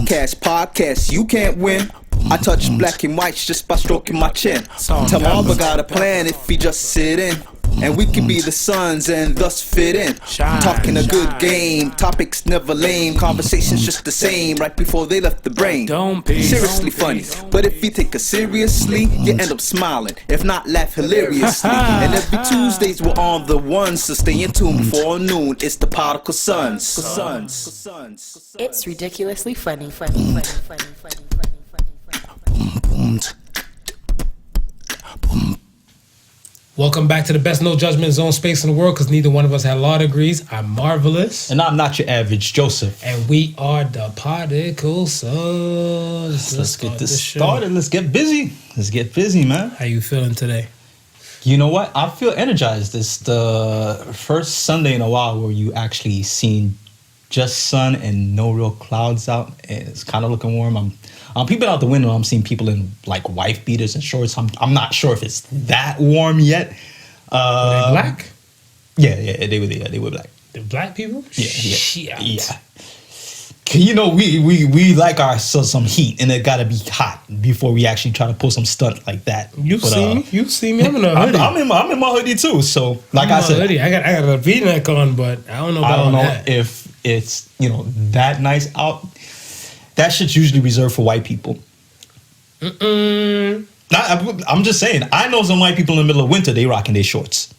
Podcast, you can't win. I touch black and whites just by stroking my chin. Tell Marva got a plan if he just sit in. And we can be the sons and thus fit in. Talking a good game, topics never lame. Conversations just the same, right before they left the brain. Seriously funny, but if you take us seriously, you end up smiling. If not, laugh hilariously. And every Tuesdays we're on the one, so stay in tune before noon. It's the Podical Sons. It's ridiculously funny. Welcome back to the best no judgment zone space in the world, because neither one of us had law degrees. I'm Marvelous. And I'm not your average Joseph. And we are the Podical Sons. Let's get this started. Let's get busy, man. How you feeling today? You know what? I feel energized. It's the first Sunday in a while where you actually seen just sun and no real clouds out. And it's kind of looking warm. I'm peeping out the window. I'm seeing people in like wife beaters and shorts. I'm not sure if it's that warm yet. Were they black? Yeah, they were black. The black people? Yeah. You know, we like ourselves some heat, and it gotta be hot before we actually try to pull some stunt like that. You see me. I'm in a hoodie. I'm in my hoodie too. So, like I said, hoodie. I got a V-neck on, but I don't know about that. If it's that nice out. That shit's usually reserved for white people. I'm just saying. I know some white people in the middle of winter, they rocking their shorts.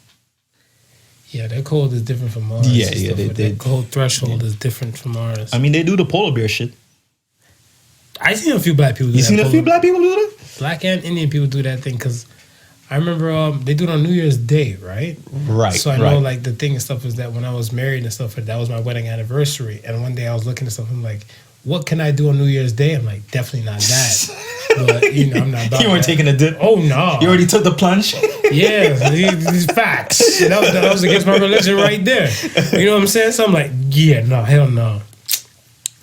Yeah, their cold is different from ours. Yeah. Their cold threshold is different from ours. I mean, they do the polar bear shit. I seen a few black people do that. You seen a few black people do that? Black and Indian people do that thing, because I remember they do it on New Year's Day, right? Right. So I know, like, the thing and stuff is that when I was married and stuff, that was my wedding anniversary. And one day I was looking at something like, what can I do on New Year's Day? I'm like, definitely not that. But, I'm not about You weren't that. taking a dip? Oh, no. You already took the plunge? Yeah, these facts. That was against my religion right there. You know what I'm saying? So I'm like, yeah, no, hell no.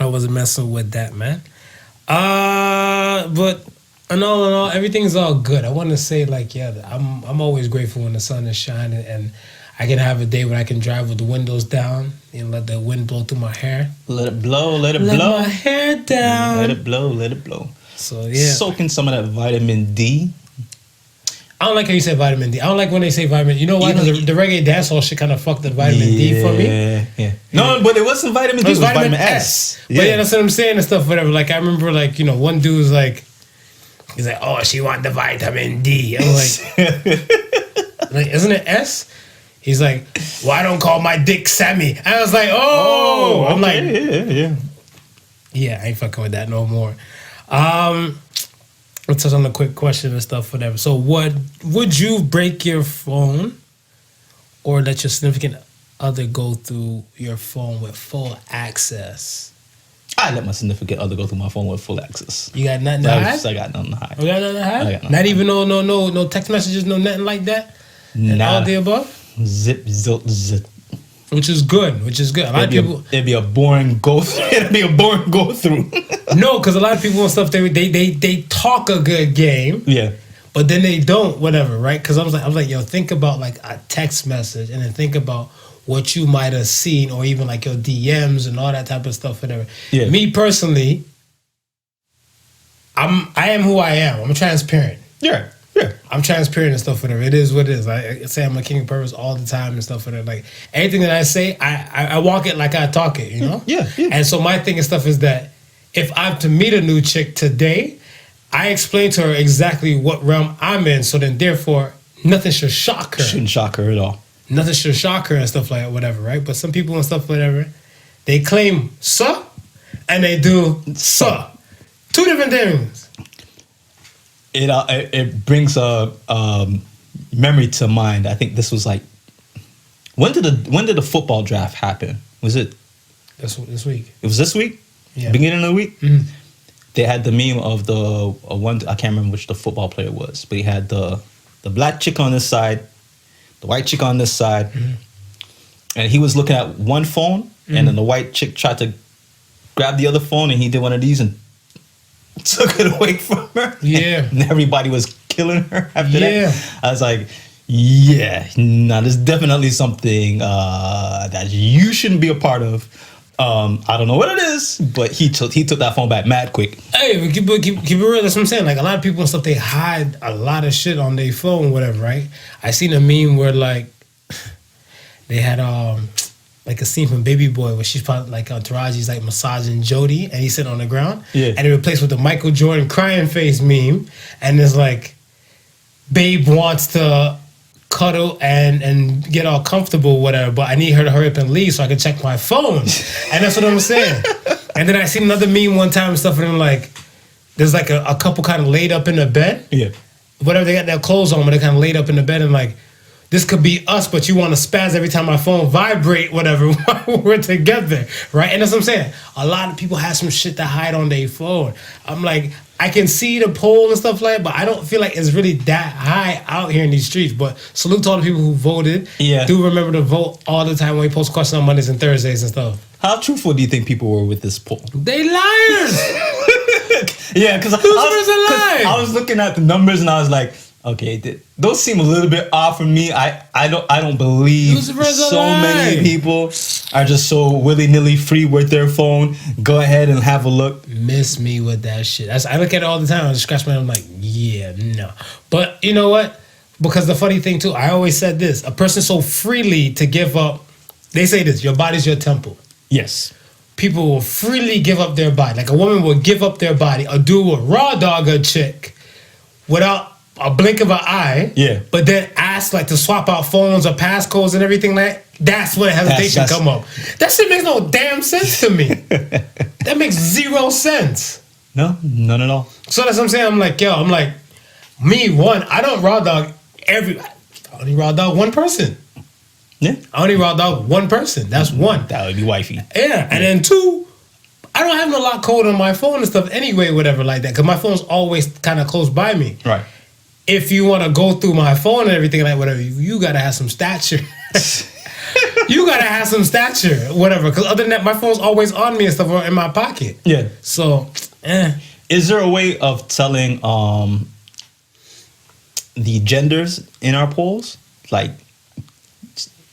I wasn't messing with that, man. But in all, everything's all good. I want to say, like, yeah, I'm always grateful when the sun is shining and I can have a day when I can drive with the windows down and let the wind blow through my hair. Let it blow. Let my hair down. Let it blow. So, yeah. Soaking some of that vitamin D. I don't like how you say vitamin D. I don't like when they say vitamin. You know why? Because the reggae dancehall shit kind of fucked the vitamin D for me. Yeah. No, but it wasn't vitamin D. It was vitamin S. But yeah, that's what I'm saying and stuff, whatever. Like, I remember, like, one dude was like, he's like, oh, she want the vitamin D. I'm like, isn't it S? He's like, well, I don't call my dick Sammy. And I was like, oh. I'm like, yeah, I ain't fucking with that no more. Let's touch on a quick question and stuff, whatever. So would you break your phone or let your significant other go through your phone with full access? I let my significant other go through my phone with full access. You got nothing to hide? I got nothing to hide. You got nothing to hide? Not even no text messages, no nothing like that? Nah. All the above? Zip. Which is good. A lot of people. It'd be a boring go through. No, because a lot of people and stuff, they talk a good game. Yeah. But then they don't, whatever, right? Because I was like, yo, think about like a text message, and then think about what you might have seen, or even like your DMs and all that type of stuff, whatever. Yeah. Me personally, I am who I am. I'm transparent. Yeah. I'm transparent and stuff, whatever. It is what it is. I say I'm a king of purpose all the time and stuff, whatever. Like, anything that I say, I walk it like I talk it, you know? Yeah. And so my thing and stuff is that if I'm to meet a new chick today, I explain to her exactly what realm I'm in, so then therefore nothing should shock her. Shouldn't shock her at all. Nothing should shock her and stuff like that, whatever, right? But some people and stuff, whatever, they claim suh and they do suh. Two different things. It brings a memory to mind. I think this was like, when did the football draft happen? Was it this week? It was this week. Yeah. Beginning of the week. Mm-hmm. They had the meme of the one. I can't remember which the football player was, but he had the black chick on this side, the white chick on this side, and he was looking at one phone, and then the white chick tried to grab the other phone, and he did one of these and took it away from her. Yeah. And everybody was killing her after that. I was like, yeah, no, there's definitely something that you shouldn't be a part of. I don't know what it is, but he took that phone back mad quick. Hey, keep it real. That's what I'm saying. Like, a lot of people and stuff, they hide a lot of shit on their phone, whatever, right? I seen a meme where, like, they had like a scene from Baby Boy where she's probably like Taraji's like massaging Jody and he's sitting on the ground. Yeah. And it replaced with the Michael Jordan crying face meme. And it's like, Babe wants to cuddle and get all comfortable, whatever, but I need her to hurry up and leave so I can check my phone. And that's what I'm saying. And then I seen another meme one time and stuff, and I'm like, there's like a couple kind of laid up in the bed. Yeah. Whatever, they got their clothes on, but they're kind of laid up in the bed and like, this could be us, but you want to spaz every time my phone vibrate, whatever, while we're together, right? And that's what I'm saying. A lot of people have some shit to hide on their phone. I'm like, I can see the poll and stuff like that, but I don't feel like it's really that high out here in these streets. But salute to all the people who voted. Yeah. Do remember to vote all the time when we post questions on Mondays and Thursdays and stuff. How truthful do you think people were with this poll? They liars! Yeah, because I was looking at the numbers and I was like, okay, those seem a little bit off for me. I don't believe so many people are just so willy-nilly free with their phone. Go ahead and have a look. Miss me with that shit. I look at it all the time. I just scratch my head. I'm like, yeah, no. But you know what? Because the funny thing too, I always said this: a person so freely to give up. They say this: your body's your temple. Yes. People will freely give up their body. Like a woman will give up their body. A dude will raw dog a chick without a blink of an eye. Yeah. But then ask like to swap out phones or passcodes and everything like that. That's when hesitation come up. That shit makes no damn sense to me. That makes zero sense. No, none at all. So that's what I'm saying. I'm like, I don't raw dog I only raw dog one person. Yeah. I only raw dog one person. That's one. That would be wifey. Yeah. And then two, I don't have no lock code on my phone and stuff anyway, whatever like that. Because my phone's always kind of close by me. Right. If you want to go through my phone and everything like whatever, you got to have some stature. You got to have some stature, whatever. Because other than that, my phone's always on me and stuff or in my pocket. Yeah. So, Is there a way of telling the genders in our polls? Like,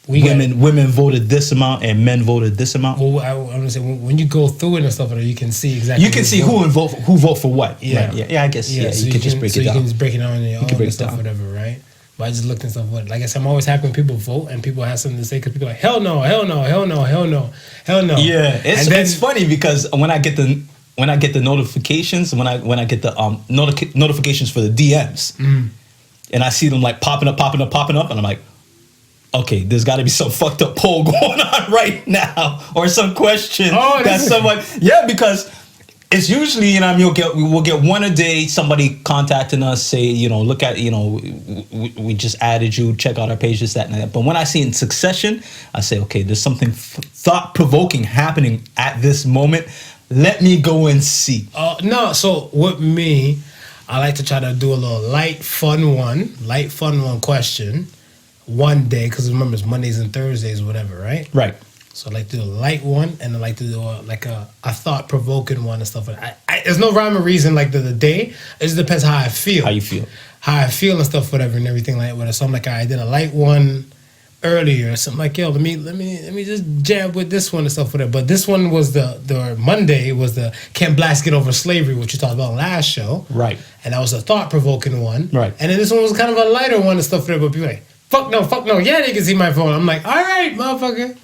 women voted this amount and men voted this amount? Well, I'm gonna say when you go through it and stuff, you can see exactly. You can see who vote for what. Yeah, right? Yeah. I guess. Yeah, so you can just break it down. You can just break it down on your own and stuff, down. whatever, right? But I just looked and stuff. Like I said, I'm always happy when people vote and people have something to say because people are like, hell no, hell no, hell no, hell no, hell no. Yeah, it's funny because when I get the notifications, when I get the notifications for the DMs, and I see them like popping up, and I'm like, okay, there's got to be some fucked up poll going on right now, or some question that someone. Yeah, because it's usually we'll get one a day. Somebody contacting us, say look at we just added you, check out our page, this, that, and that. But when I see in succession, I say, okay, there's something thought provoking happening at this moment. Let me go and see. No, so with me, I like to try to do a little light fun one question one day, because remember it's Mondays and Thursdays or whatever, right? Right. So I like to do a light one, and I like to do a thought-provoking one and stuff like that. There's no rhyme or reason like the day. It just depends how I feel. How you feel. How I feel and stuff, whatever, and everything like that. So I'm like, I did a light one earlier. So I'm like, let me just jab with this one and stuff, whatever. But this one was the Monday was the Can Blacks Get Over Slavery, which you talked about last show. Right. And that was a thought-provoking one. Right. And then this one was kind of a lighter one and stuff, whatever. But people like, fuck no. Yeah, they can see my phone. I'm like, all right, motherfucker.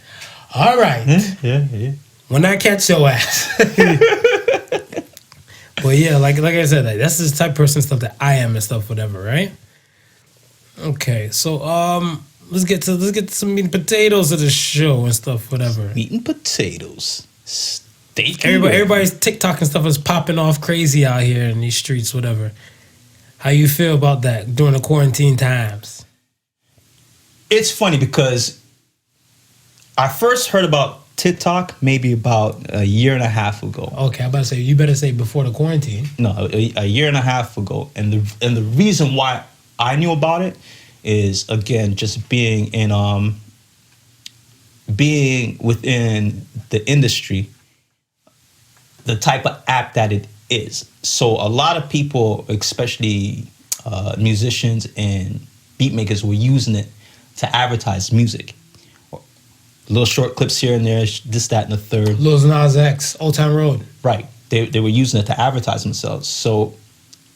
All right. Yeah. When I catch your ass. But yeah, like I said, that's the type of person stuff that I am and stuff, whatever, right? Okay, so let's get to some meat and potatoes of the show and stuff, whatever. Meat and potatoes. Steak. Everybody's TikTok and stuff is popping off crazy out here in these streets, whatever. How you feel about that during the quarantine times? It's funny because I first heard about TikTok maybe about a year and a half ago. Okay, I'm about to say, you better say before the quarantine. No, a year and a half ago. And the reason why I knew about it is, again, just being within the industry, the type of app that it is. So a lot of people, especially musicians and beat makers, were using it to advertise music. little short clips here and there, this, that, and the third. Lil Nas X, Old Town Road. Right. They were using it to advertise themselves. So,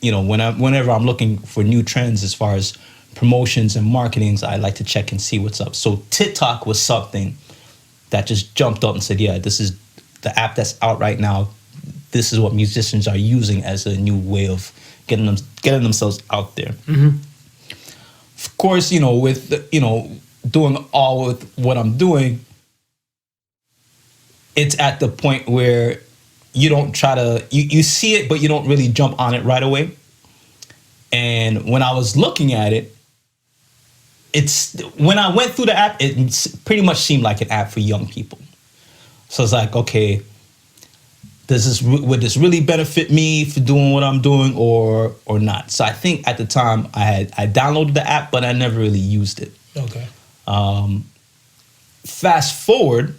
you know, whenever I'm looking for new trends as far as promotions and marketings, I like to check and see what's up. So TikTok was something that just jumped up and said, yeah, this is the app that's out right now. This is what musicians are using as a new way of getting themselves out there. Mm-hmm. Of course, you know, with, you know, doing all with what I'm doing, it's at the point where you don't try to, you see it, but you don't really jump on it right away. And when I was looking at it, when I went through the app, it pretty much seemed like an app for young people. So it's like, okay, would this really benefit me for doing what I'm doing or not? So I think at the time I downloaded the app, but I never really used it. Okay. Fast forward,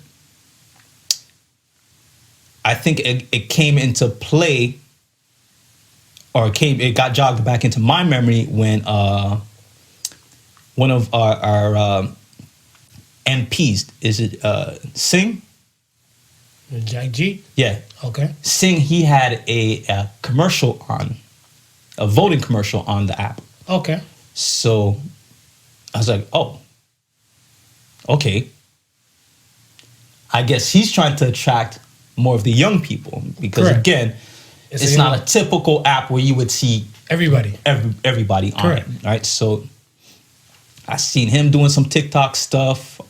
I think it came into play, or it got jogged back into my memory when one of our MPs, is it Singh? Jack G? Yeah. Okay. Singh, he had a commercial on, a voting commercial on the app. Okay. So I was like, oh, okay. I guess he's trying to attract more of the young people because, Correct. again, it's not a typical app where you would see everybody on Correct. it, right? So I seen him doing some TikTok stuff.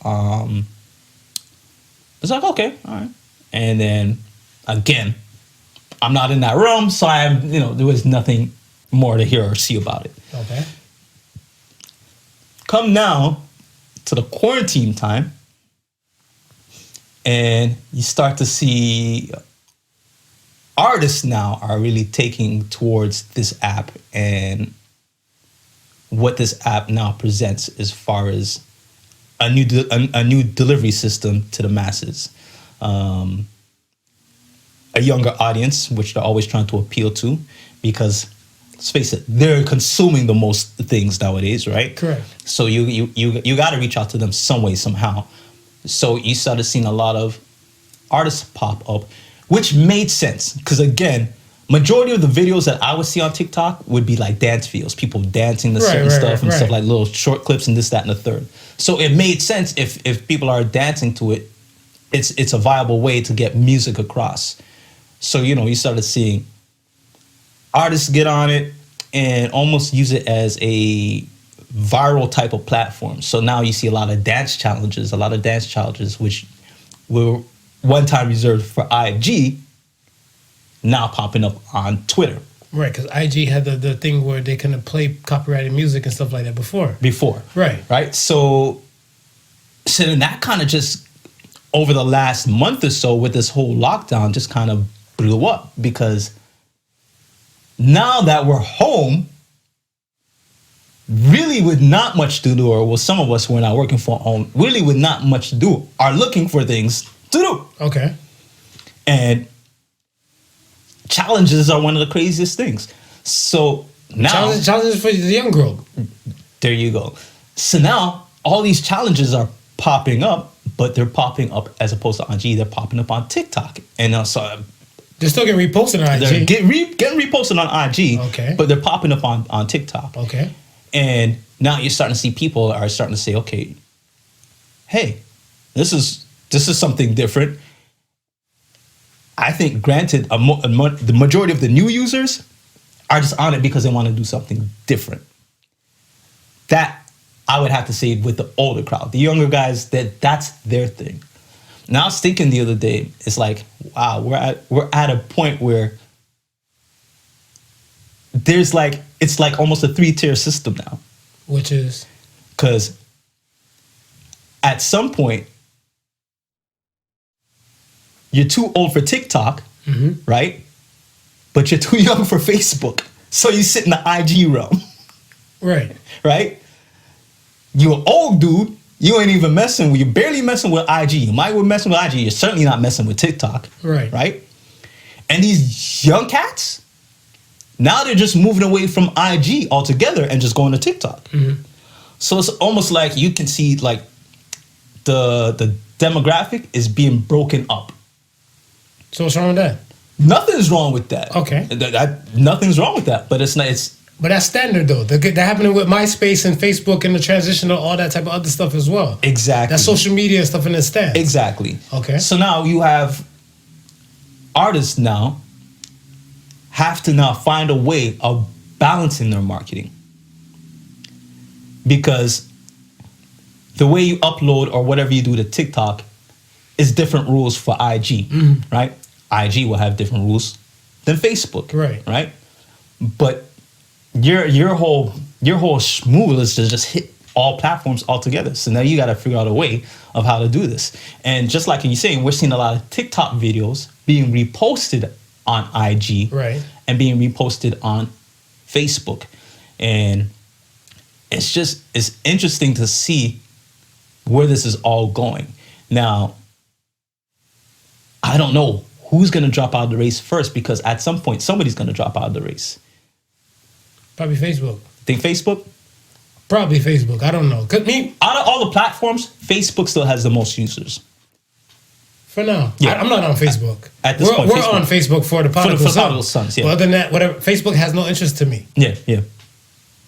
It's like, okay, all right. And then again, I'm not in that realm, so there was nothing more to hear or see about it. Okay. Come now to the quarantine time, and you start to see artists now are really taking towards this app and what this app now presents as far as a new delivery system to the masses. A younger audience, which they're always trying to appeal to, because let's face it, they're consuming the most things nowadays, right? Correct. So you got to reach out to them some way, somehow. So you started seeing a lot of artists pop up, which made sense because, again, majority of the videos that I would see on TikTok would be like dance videos, people dancing to certain stuff and stuff, like little short clips and this, that, and the third. So it made sense if people are dancing to it, it's a viable way to get music across. So, you started seeing artists get on it and almost use it as a viral type of platform. So now you see a lot of dance challenges, which were one time reserved for IG, now popping up on Twitter. Right, because IG had the thing where they couldn't play copyrighted music and stuff like that before. Right. So then that kind of just, over the last month or so with this whole lockdown, just kind of blew up, because now that we're home, really with not much to do, or well, some of us who are not working from home, really with not much to do, are looking for things to do. Okay. And challenges are one of the craziest things. So now... Challenges for the young girl. There you go. So now all these challenges are popping up, but they're popping up, as opposed to IG, they're popping up on TikTok. And so... They're still getting reposted on IG. They're getting reposted on IG, okay, but they're popping up on TikTok. Okay. And now you're starting to see people are starting to say, okay, hey, this is something different. I think, granted, the majority of the new users are just on it because they want to do something different. That, I would have to say, with the older crowd. The younger guys, that's their thing. Now I was thinking the other day, it's like, wow, we're at a point where it's like almost a 3-tier system now. Which is? Because at some point, you're too old for TikTok, right? But you're too young for Facebook. So you sit in the IG realm. Right. Right? You're an old dude. You ain't even you're barely messing with IG. You might be messing with IG. You're certainly not messing with TikTok. Right. Right? And these young cats, now they're just moving away from IG altogether and just going to TikTok. So it's almost like you can see like the demographic is being broken up. So what's wrong with that? Nothing's wrong with that. Okay. Nothing's wrong with that. But it's not. But that's standard though. That happening with MySpace and Facebook and the transition to all that type of other stuff as well. Exactly. That's social media and stuff in the stands. Exactly. Okay. So now you have artists now have to now find a way of balancing their marketing. Because the way you upload or whatever you do to TikTok is different rules for IG, right? IG will have different rules than Facebook, right? But your whole schmool is to just hit all platforms altogether. So now you got to figure out a way of how to do this. And just like you're saying, we're seeing a lot of TikTok videos being reposted on IG, and being reposted on Facebook, and it's interesting to see where this is all going. Now, I don't know who's going to drop out of the race first, because at some point somebody's going to drop out of the race. Probably Facebook. Think Facebook? Probably Facebook. I don't know. Out of all the platforms, Facebook still has the most users. For now. Yeah. I'm not on Facebook. At this point, we're on Facebook for the Podical Sons. Yeah. But other than that, whatever, Facebook has no interest to me. Yeah.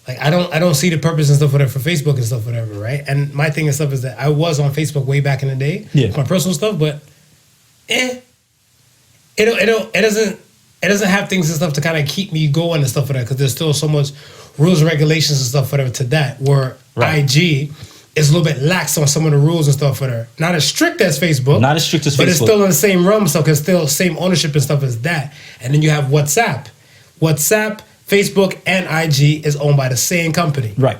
Like I don't see the purpose and stuff whatever for Facebook and stuff whatever, right? And my thing and stuff is that I was on Facebook way back in the day, my personal stuff, but it doesn't have things and stuff to kind of keep me going and stuff for that, because there's still so much rules and regulations and stuff whatever to that, where IG is a little bit lax on some of the rules and stuff for that. Not as strict as Facebook. Not as strict as but Facebook. It's still in the same realm, so it's still same ownership and stuff as that. And then you have WhatsApp, Facebook, and IG is owned by the same company. Right.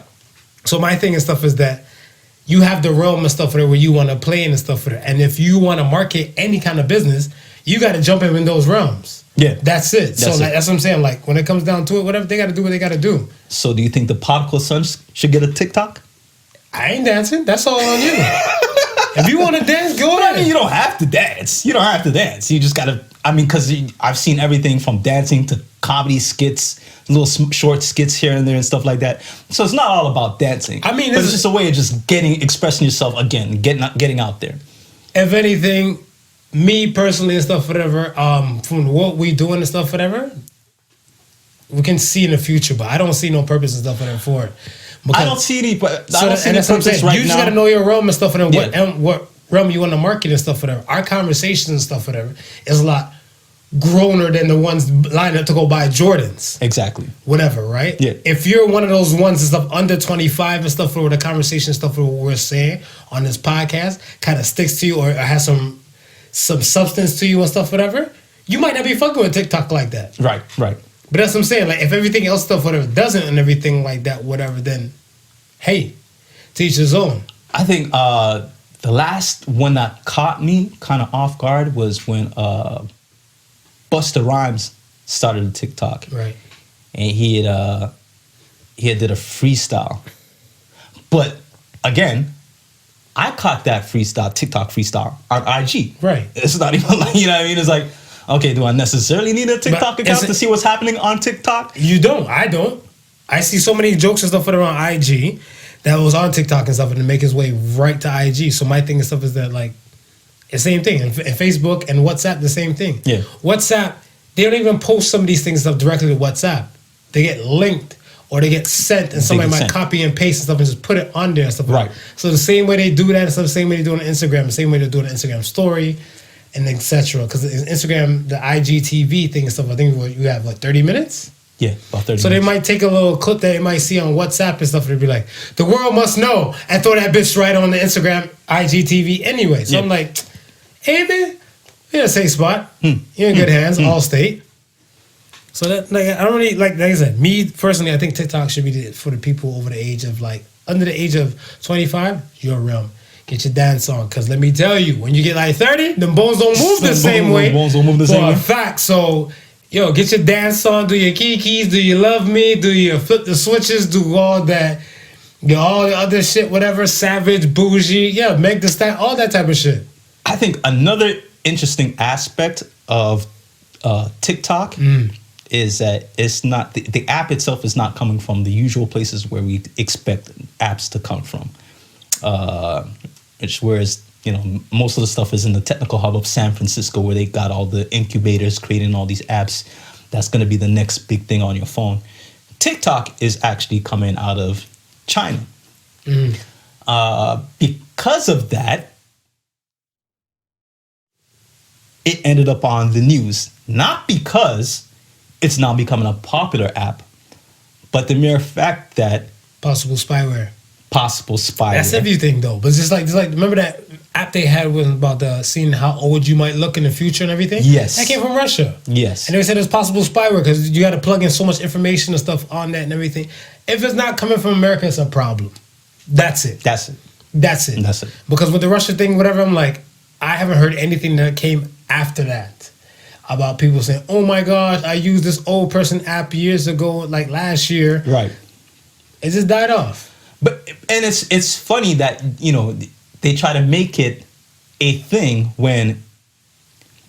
So my thing and stuff is that you have the realm and stuff where you want to play in and stuff for that. And if you want to market any kind of business, you got to jump in those realms. Yeah. That's it. That's what I'm saying. Like when it comes down to it, whatever, they got to do what they got to do. So do you think the Podical Sons should get a TikTok? I ain't dancing. That's all on you. If you want to dance, go ahead. I mean, you don't have to dance. You don't have to dance. You just got to, because I've seen everything from dancing to comedy skits, little short skits here and there and stuff like that. So it's not all about dancing. I mean, it's just a way of just expressing yourself again, getting out there. If anything, me personally and stuff, whatever, from what we doing and stuff, whatever, we can see in the future, but I don't see no purpose and stuff whatever for it. I don't see any purpose right now. You just got to know your realm and stuff, and what realm you want to market and stuff, whatever. Our conversations and stuff, whatever, is a lot growner than the ones lined up to go buy Jordans. Exactly. Whatever, right? Yeah. If you're one of those ones and stuff under 25 and stuff, where the conversation stuff what we're saying on this podcast kind of sticks to you or has some substance to you and stuff, whatever, you might not be fucking with TikTok like that. Right. But that's what I'm saying. Like, if everything else stuff, whatever, doesn't and everything like that, whatever, then, hey, to each his own. I think the last one that caught me kind of off guard was when Busta Rhymes started a TikTok. Right. And he had did a freestyle. But, again, I caught that TikTok freestyle on IG. Right. It's not even like, you know what I mean? It's like, okay, do I necessarily need a TikTok account to see what's happening on TikTok? You don't. I don't. I see so many jokes and stuff that are on IG that was on TikTok and stuff and to make his way right to IG. So my thing and stuff is that, like, it's the same thing. And Facebook and WhatsApp, the same thing. Yeah. WhatsApp, they don't even post some of these things stuff directly to WhatsApp. They get linked or they get sent and somebody might copy and paste and stuff and just put it on there and stuff. Right. So the same way they do that and stuff, the same way they do it on Instagram, the same way they do it on Instagram story, and etc. Because Instagram, the IGTV thing and stuff, I think you have, 30 minutes? Yeah, about 30 So minutes. they might take a little clip that they might see on WhatsApp and stuff and be like, the world must know, and throw that bitch right on the Instagram IGTV anyway. So I'm like, hey, man, you're in a safe spot. You're in good hands, all state. So that, I don't really, like I said, me personally, I think TikTok should be for the people over the age of, under the age of 25, your realm. Get your dance on, because let me tell you, when you get 30, them bones don't move the same way. Bones don't move the same way. For a fact. So, get your dance on, do your kikis, do you love me, do you flip the switches, do all that, all the other shit, whatever, savage, bougie, make the style, all that type of shit. I think another interesting aspect of TikTok is that it's not, the app itself is not coming from the usual places where we expect apps to come from. Whereas most of the stuff is in the technical hub of San Francisco, where they got all the incubators creating all these apps. That's going to be the next big thing on your phone. TikTok is actually coming out of China. Because of that, it ended up on the news. Not because it's now becoming a popular app, but the mere fact that Possible spyware. That's everything though. But it's just like remember that app they had was about seeing how old you might look in the future and everything? Yes. That came from Russia. Yes. And they said it's possible spyware because you got to plug in so much information and stuff on that and everything. If it's not coming from America, it's a problem. That's it. Because with the Russia thing, whatever, I'm like, I haven't heard anything that came after that about people saying, oh my gosh, I used this old person app years ago, like last year. Right. It just died off. And it's funny that, they try to make it a thing when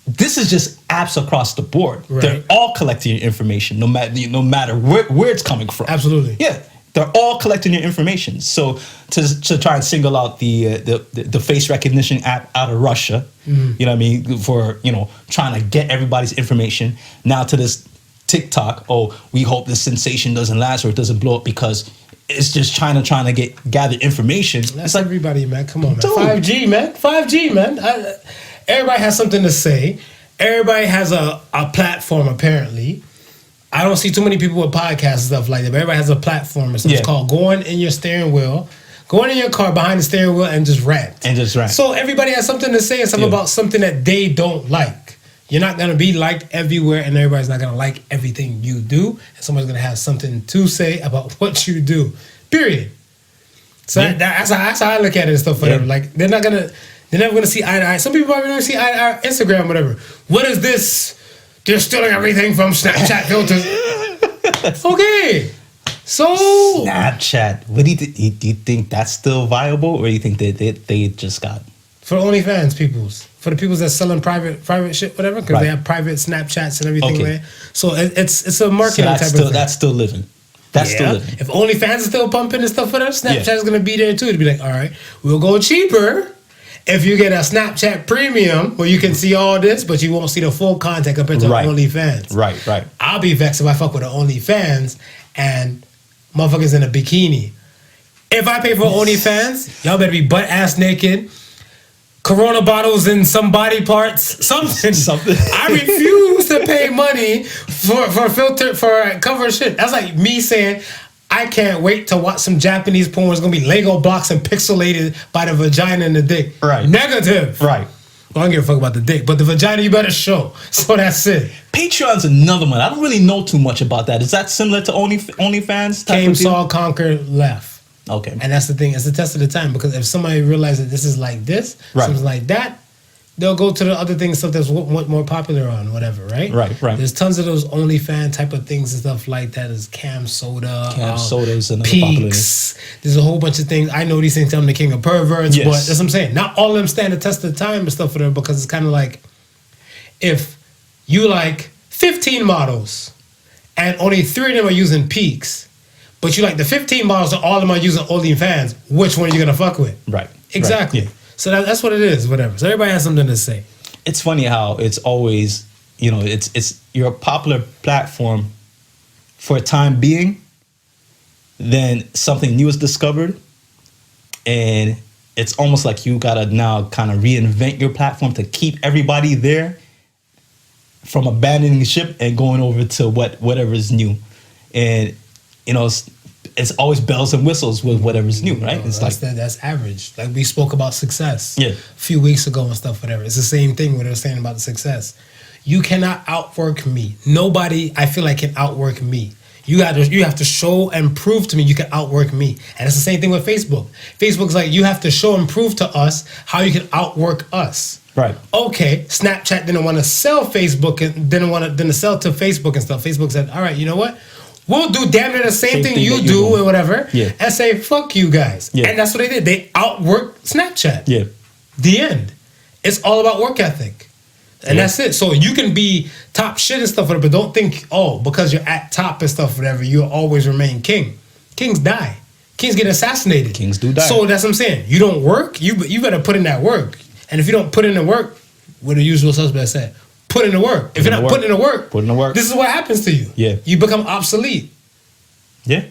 this is just apps across the board. Right. They're all collecting your information, no matter where it's coming from. Absolutely. Yeah. They're all collecting your information. So to try and single out the face recognition app out of Russia, for trying to get everybody's information. Now to this TikTok, we hope this sensation doesn't last or it doesn't blow up because it's just China trying to gather information. That's it's like everybody, man. Come on, man. Dude. 5G, man. Everybody has something to say. Everybody has a platform, apparently. I don't see too many people with podcasts and stuff like that, but everybody has a platform. It's called going in your car behind the steering wheel and just rant. So everybody has something to say and something about something that they don't like. You're not going to be liked everywhere, and everybody's not going to like everything you do. And somebody's going to have something to say about what you do, period. So that's how I look at it and stuff, whatever. Like, they're never going to see eye to eye. Some people probably don't see eye to eye Instagram, whatever. What is this? They're stealing everything from Snapchat filters. Okay. So Snapchat. What do you think that's still viable, or do you think they just got for OnlyFans peoples, for the peoples that's selling private shit, whatever, because they have private Snapchats and everything there. So it's a marketing type of thing. That's still living. That's still living. If OnlyFans is still pumping and stuff for them, Snapchat is gonna be there too. To be like, all right, we'll go cheaper if you get a Snapchat Premium where you can see all this, but you won't see the full content compared to OnlyFans. Right. I'll be vexed if I fuck with the OnlyFans and motherfuckers in a bikini. If I pay for OnlyFans, y'all better be butt ass naked, Corona bottles in some body parts, something. I refuse to pay money for cover shit. That's like me saying, I can't wait to watch some Japanese porn. It's gonna be Lego blocks and pixelated by the vagina and the dick. Right. Negative. Right. Well, I don't give a fuck about the dick, but the vagina you better show. So that's it. Patreon's another one. I don't really know too much about that. Is that similar to OnlyFans? Came, saw, conquered, left. Okay. And that's the thing. It's the test of the time, because if somebody realizes that this is like this, something like that, they'll go to the other things, stuff that's more popular on, whatever, right? Right. There's tons of those OnlyFans type of things and stuff like that. There's Cam Soda. Soda's another Peaks. There's a whole bunch of things. I know these things. I'm the king of perverts, but that's what I'm saying. Not all of them stand the test of time and stuff for them, because it's kind of like, if you like 15 models and only 3 of them are using Peaks, but you like the 15 models and all of them are using OnlyFans, which one are you going to fuck with? Right. Exactly. Right. So that's what it is, whatever. So everybody has something to say. It's funny how it's always, it's you're a popular platform for a time being, then something new is discovered, and it's almost like you gotta now kind of reinvent your platform to keep everybody there from abandoning the ship and going over to whatever is new. And it's always bells and whistles with whatever's new, right? It's that's average. Like we spoke about success a Yeah. few weeks ago and stuff, whatever. It's the same thing what they were saying about the success. You cannot outwork me. Nobody, I feel like, can outwork me. You have to show and prove to me you can outwork me. And it's the same thing with Facebook. Facebook's like, you have to show and prove to us how you can outwork us. Right. Okay, Snapchat didn't want to sell Facebook and didn't sell to Facebook and stuff. Facebook said, all right, you know what? We'll do damn near the same thing you do or whatever, and say, fuck you guys. Yeah. And that's what they did. They outworked Snapchat. Yeah. The end. It's all about work ethic. And that's it. So you can be top shit and stuff, but don't think, because you're at top and stuff, whatever, you'll always remain king. Kings die. Kings get assassinated. Kings do die. So that's what I'm saying. You don't work, you better put in that work. And if you don't put in the work, what the usual suspect said, put in the work. If you're not putting in the work, this is what happens to you. Yeah. You become obsolete. Yeah.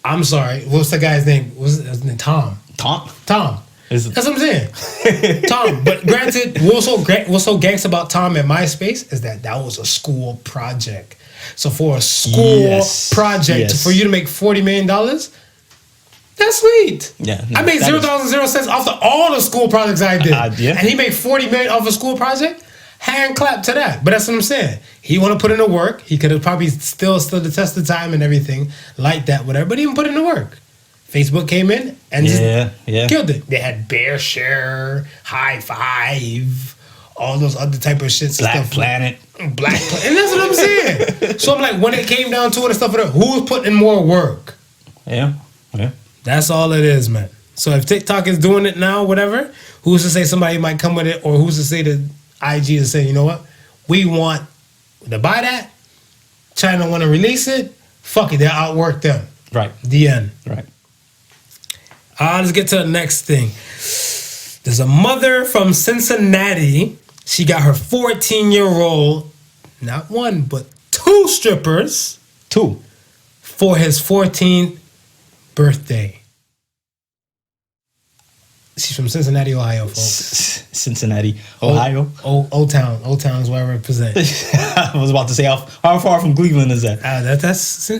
I'm sorry. What's the guy's name? What's his name? Tom. That's what I'm saying. Tom. But granted, what's so gangsta about Tom and MySpace is that was a school project. So for a school project, for you to make $40 million, that's sweet. Yeah. I made $0.00 off all the school projects I did. Yeah. And he made $40 million off a school project. Hand clap to that. But that's what I'm saying. He want to put in the work. He could have probably still stood the test of time and everything like that, whatever. But he didn't put in the work. Facebook came in and just killed it. They had Bear Share, High Five, all those other type of shit. Black Planet. And that's what I'm saying. So I'm like, when it came down to it and stuff, who's putting in more work? Yeah. That's all it is, man. So if TikTok is doing it now, whatever, who's to say somebody might come with it, or who's to say that IG is saying, you know what, we want to buy that. China want to release it. Fuck it, they'll outwork them. Right. The end. Right. Let's get to the next thing. There's a mother from Cincinnati. She got her 14-year-old, not one, but 2 strippers. 2. For his 14th birthday. She's from Cincinnati, Ohio, folks. Cincinnati, Ohio. Old Town is where I represent. I was about to say, how far from Cleveland is that? That's a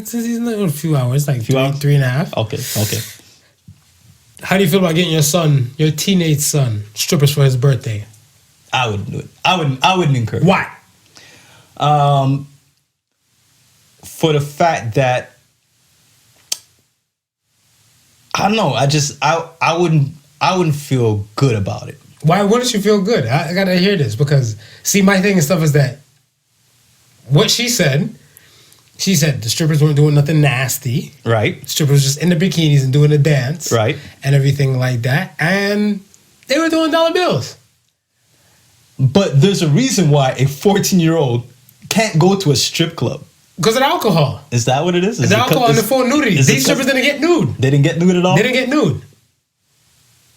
few hours, like 3.5. Okay. How do you feel about getting your teenage son, strippers for his birthday? I wouldn't do it. I wouldn't encourage. Why? For the fact that I don't know. I wouldn't feel good about it. Why wouldn't you feel good? I gotta hear this because see, my thing and stuff is that what she said the strippers weren't doing nothing nasty. Right. Strippers just in the bikinis and doing the dance. Right. And everything like that. And they were doing dollar bills. But there's a reason why a 14-year-old can't go to a strip club. Because of the alcohol. Is that what it is? The alcohol and the full nudity. These strippers didn't get nude. They didn't get nude at all? They didn't get nude.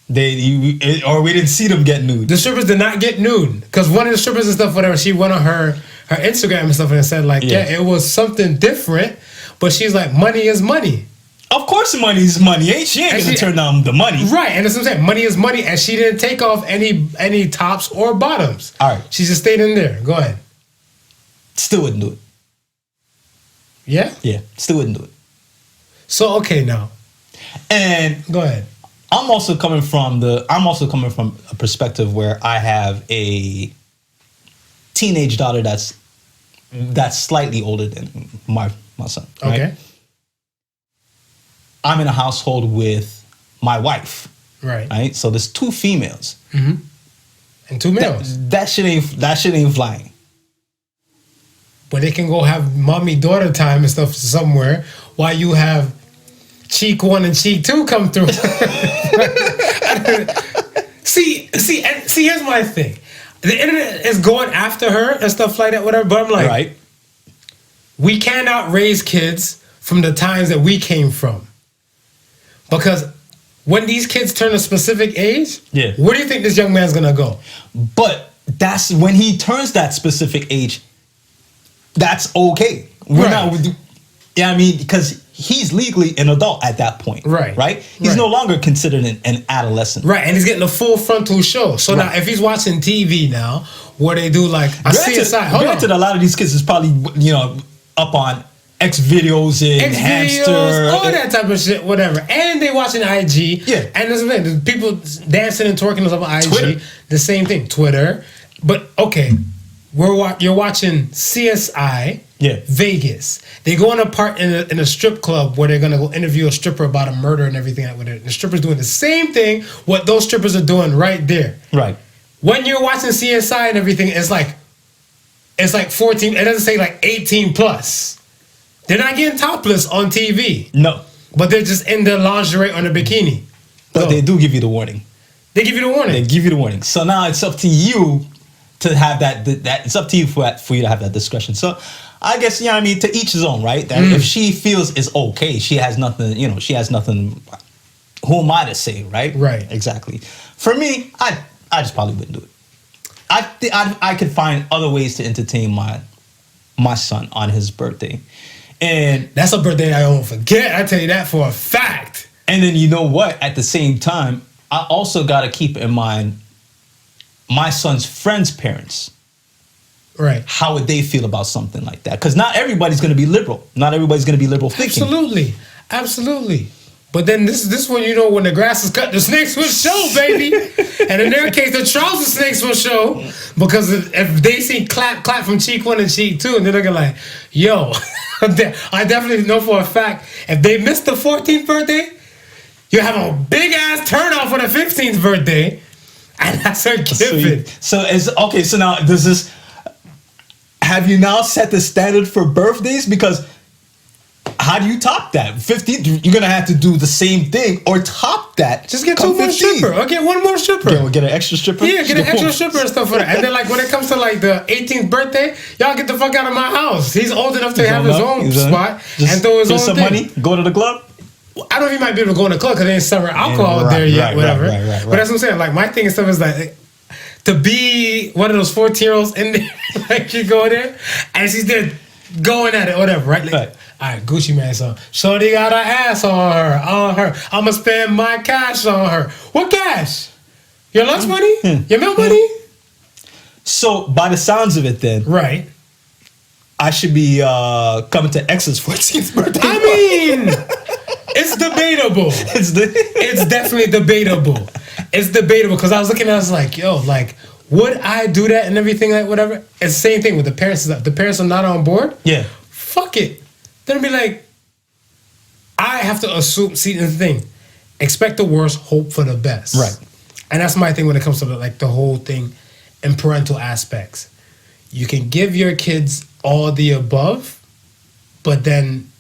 We didn't see them get nude. The strippers did not get nude. Because one of the strippers and stuff, whatever, she went on her Instagram and stuff and said like, yeah, it was something different. But she's like, money is money. Of course money is money. She ain't going to turn down the money. Right, and that's what I'm saying. Money is money, and she didn't take off any tops or bottoms. All right. She just stayed in there. Go ahead. Still wouldn't do it. Yeah? Yeah, still wouldn't do it. So, okay, now. And go ahead. I'm also coming from a perspective where I have a teenage daughter that's slightly older than my son. Right? Okay. I'm in a household with my wife. Right. So there's 2 females. Mm-hmm. And 2 males. That shit ain't flying. But they can go have mommy-daughter time and stuff somewhere while you have cheek 1 and cheek 2 come through. see, here's my thing. The internet is going after her and stuff like that, whatever, but I'm like, right. We cannot raise kids from the times that we came from. Because when these kids turn a specific age, where do you think this young man's going to go? But that's when he turns that specific age, that's okay. We're not, I mean, because he's legally an adult at that point. Right? He's no longer considered an adolescent. Right, and he's getting a full frontal show. So now, if he's watching TV now, where they do like, granted, a lot of these kids is probably, up on X videos and Hamster, all that type of shit, whatever. And they watching IG. Yeah. And there's people dancing and twerking on IG. Twitter. The same thing. Twitter. But okay, you're watching CSI. Yeah. Vegas. They go on a part in a strip club where they're gonna go interview a stripper about a murder and everything like that. The stripper's doing the same thing what those strippers are doing right there. Right. When you're watching CSI and everything, it's like 14. It doesn't say like 18 plus. They're not getting topless on TV. No. But they're just in their lingerie or the bikini. But they do give you the warning. They give you the warning. They give you the warning. So now it's up to you to have that it's up to you for you to have that discretion. So I guess, to each his own, right? That if she feels it's okay, she has nothing, who am I to say, right? Right. Exactly. For me, I I just probably wouldn't do it. I could find other ways to entertain my son on his birthday. And that's a birthday I won't forget. I tell you that for a fact. And then you know what? At the same time, I also got to keep in mind my son's friends' parents. Right. How would they feel about something like that? Because not everybody's going to be liberal. Not everybody's going to be liberal thinking. Absolutely. But then this one, you know, when the grass is cut, the snakes will show, baby. And in their case, the trouser snakes will show. Because if they see clap from cheek 1 and cheek 2, and then they're gonna like, yo, I definitely know for a fact, if they miss the 14th birthday, you have a big ass turn off for the 15th birthday. And that's a given. So now does this, have you now set the standard for birthdays? Because how do you top that? 15, you're gonna have to do the same thing or top that. Just get 2 more stripper or get 1 more stripper. Get an extra stripper. Yeah, get an extra stripper and stuff for that. And then like when it comes to like the 18th birthday, y'all get the fuck out of my house. He's old enough to have his own spot and throw his own some thing. Money, go to the club. I don't know if he might be able to go in the club because they ain't serving alcohol there yet, whatever. Right. But that's what I'm saying. Like my thing and stuff is like to be one of those 14-year-olds in there, like you go there and she's there going at it, whatever, right? Like, all right, Gucci Mane song. Shorty got her ass on her. I'ma spend my cash on her. What cash? Your lunch money? Your milk money? So by the sounds of it, then, right? I should be coming to X's 14th birthday. I mean, it's debatable. It's definitely debatable. It's debatable because I was looking at it, I was like, yo, like, would I do that and everything, like whatever? It's the same thing with the parents. If the parents are not on board, yeah, fuck it. Then be like, I have to assume. See, the thing, expect the worst, hope for the best. Right. And that's my thing when it comes to like the whole thing and parental aspects. You can give your kids all the above, but then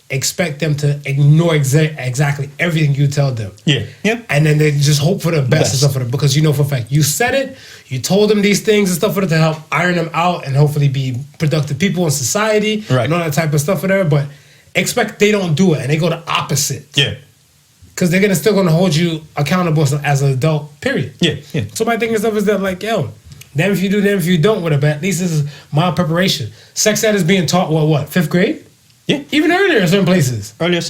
expect them to ignore exactly everything you tell them. Yeah. And then they just hope for the best and stuff for them because you know for a fact you said it, you told them these things and stuff for them to help iron them out and hopefully be productive people in society and all that type of stuff for them. But expect they don't do it and they go the opposite. Yeah. Because they're still gonna hold you accountable as an adult. Period. Yeah. So my thing and stuff is that like, yo, damn if you do, damn if you don't. Whatever. At least this is mild preparation. Sex ed is being taught what 5th grade? Yeah. Even earlier in certain places. So what I'm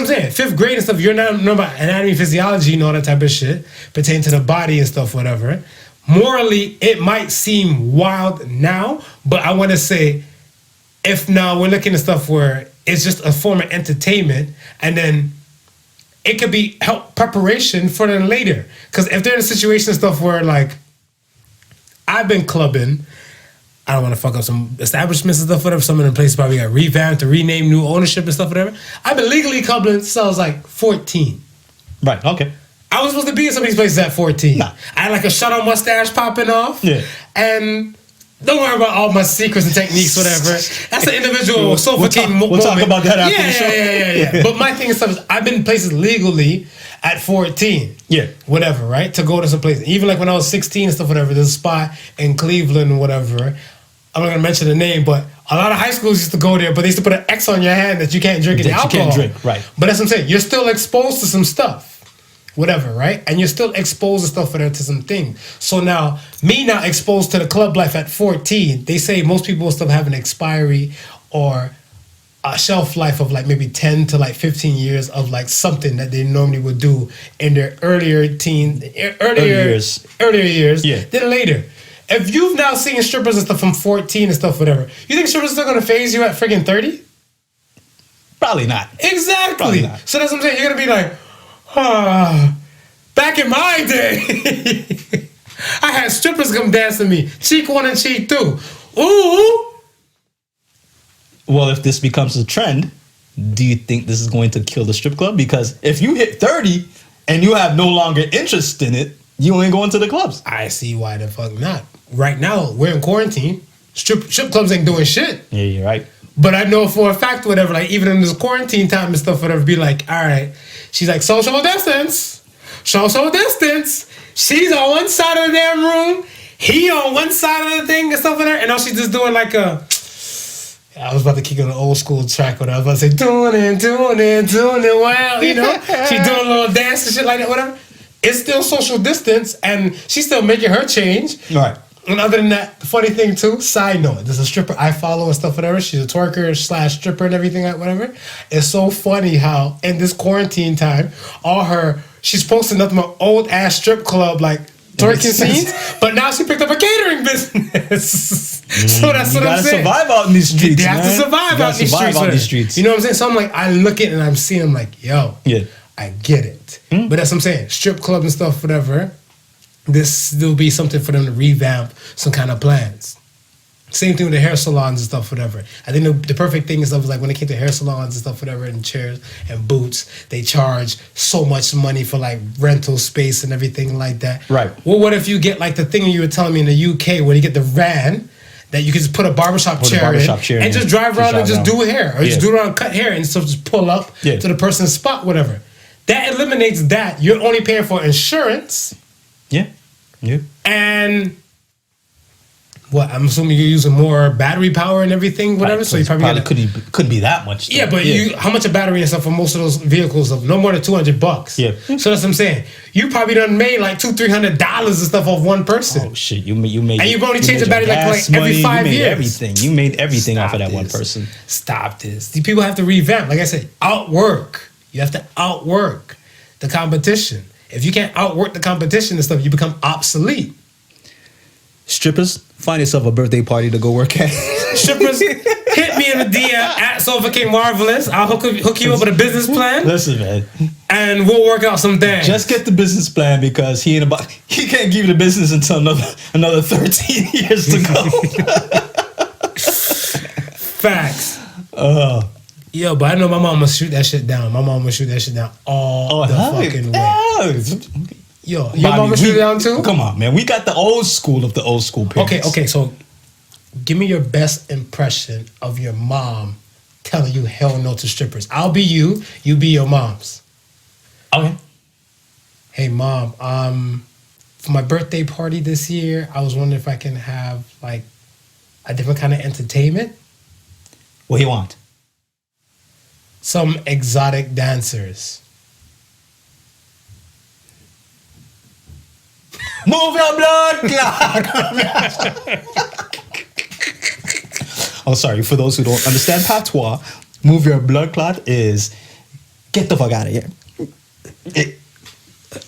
saying, 5th grade and stuff, you're not know about anatomy, physiology, and all that type of shit pertaining to the body and stuff, whatever. Morally, it might seem wild now, but I want to say, if now we're looking at stuff where it's just a form of entertainment, and then it could be help preparation for them later. Because if they're in a situation and stuff where like, I've been clubbing, I don't want to fuck up some establishments and stuff, whatever. Some of the places probably got revamped or renamed, new ownership and stuff, whatever. I've been legally clubbing since I was like 14. Right, okay. I was supposed to be in some of these places at 14. Nah. I had like a shut-on mustache popping off. Yeah. And don't worry about all my secrets and techniques, whatever. That's an individual suffocating moment. We'll talk about that after the show. Yeah. But my thing is, I've been in places legally at 14. Yeah. Whatever, right? To go to some place. Even like when I was 16 and stuff, whatever, there's a spot in Cleveland, whatever. I'm not going to mention the name, but a lot of high schools used to go there, but they used to put an X on your hand that you can't drink any alcohol. You can't drink, right. But that's what I'm saying. You're still exposed to some stuff. Whatever, right? And you're still exposed to stuff to some things. So now, me now exposed to the club life at 14, they say most people will still have an expiry or a shelf life of like maybe 10 to like 15 years of like something that they normally would do in their earlier years than later. If you've now seen strippers and stuff from 14 and stuff, whatever, you think strippers are still gonna phase you at friggin' 30? Probably not. Exactly. Probably not. So that's what I'm saying. You're gonna be like, back in my day, I had strippers come dance to me, cheek 1 and cheek 2. Ooh. Well, if this becomes a trend, do you think this is going to kill the strip club? Because if you hit 30 and you have no longer interest in it, you ain't going to the clubs. I see why the fuck not. Right now, we're in quarantine. Strip clubs ain't doing shit. Yeah, you're right. But I know for a fact, whatever, like even in this quarantine time and stuff, whatever, be like, all right, she's like, social distance. Social distance. She's on one side of the damn room. He on one side of the thing and stuff like that. And now she's just doing like a, I was about to kick on an old school track, whatever. I was about to say, doing it, well, you know? She's doing a little dance and shit like that, whatever. it's still social distance, and she's still making her change. Right. And other than that, the funny thing too, side note, there's a stripper I follow and stuff, whatever. She's a twerker / stripper and everything, like whatever. It's so funny how in this quarantine time, she's posting nothing but old ass strip club like twerking scenes, but now she picked up a catering business. So that's what I'm saying. You gotta survive out in these streets. They have to survive out in these streets. You know what I'm saying? So I'm like, I look at it and I'm seeing, I'm like, yo, Yeah. I get it. But that's what I'm saying. Strip club and stuff, whatever. This will be something for them to revamp some kind of plans. Same thing with the hair salons and stuff, whatever. I think the perfect thing is like when it came to hair salons and stuff, whatever, and chairs and boots, they charge so much money for like rental space and everything like that. Right. Well, what if you get like the thing you were telling me in the UK where you get the van that you can just put a barbershop chair in and just drive around and just do hair or just do around cut hair and stuff, just pull up to the person's spot, whatever. That eliminates that. You're only paying for insurance. Yeah. Yeah. And what? I'm assuming you're using more battery power and everything, whatever. So you probably couldn't be that much. Though. Yeah, but how much a battery and stuff for most of those vehicles? Of no more than $200. Yeah. So that's what I'm saying. You probably done made like $200-$300 and stuff off one person. Oh shit! You made. And you've only changed the battery like every 5 years. Everything. You made everything off of that one person. Stop this. These people have to revamp. Like I said, outwork. You have to outwork the competition. If you can't outwork the competition and stuff, you become obsolete. Strippers, find yourself a birthday party to go work at. Strippers, hit me in the DM at Sofa King Marvelous. I'll hook you up with a business plan. Listen, man. And we'll work out some things. Just get the business plan because he can't give you the business until another 13 years to go. Facts. Yo, but I know my mom must shoot that shit down. My mom must shoot that shit down all the fucking way. Yo, your mom must shoot it down too? Come on, man. We got the old school of the old school parents. Okay, so give me your best impression of your mom telling you hell no to strippers. I'll be you be your mom's. Okay. Hey, Mom, for my birthday party this year, I was wondering if I can have like a different kind of entertainment. What do you want? Some exotic dancers. Move your blood clot. Oh, sorry. For those who don't understand patois, move your blood clot is get the fuck out of here.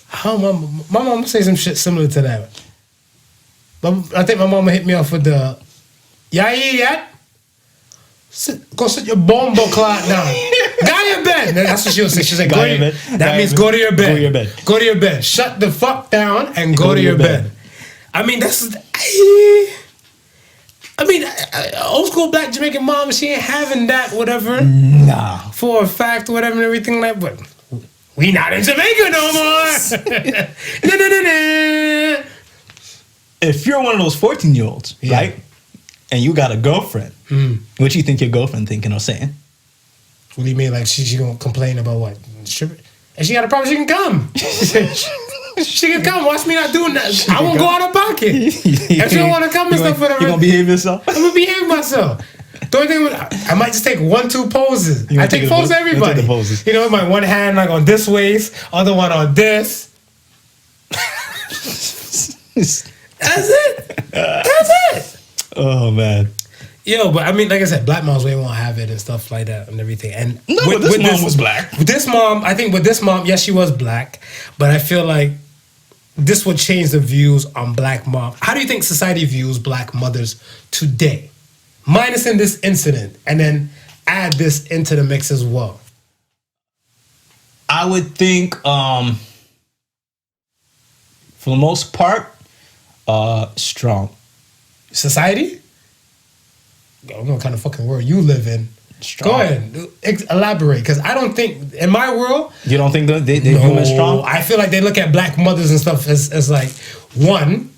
How my mom say some shit similar to that. I think my mama hit me off with the yeah. Go sit your bombo clot down. Go to your bed. That's what she'll say. She'll say, go to your bed. That means go to your bed. Go to your bed. Go to your bed. Shut the fuck down and go to your bed. I mean, old school black Jamaican mom, she ain't having that, whatever. Nah. For a fact, whatever, and everything like that. But we not in Jamaica no more. No. If you're one of those 14-year-olds, right? And you got a girlfriend, what do you think your girlfriend thinking or saying? What do you mean? Like she gonna complain about what? And she got a problem. She can come. She can come. Watch me not doing that. I won't go out of pocket. If she don't want to come and stuff, whatever. You gonna behave yourself? I'm gonna behave myself. The only thing I might just take 1-2 poses. I take poses to everybody. You know, my one hand like on this waist, other one on this. That's it. Oh man. Yo, but I mean, like I said, black moms, we won't have it and stuff like that and everything. And but this mom was black. With this mom, I think with this mom, yes, she was black, but I feel like this would change the views on black moms. How do you think society views black mothers today? Minus in this incident, and then add this into the mix as well. I would think, for the most part, strong. Society? I don't know what kind of fucking world you live in. Strong. Go ahead, elaborate, because I don't think, in my world... You don't think they view as strong? I feel like they look at black mothers and stuff as like, one...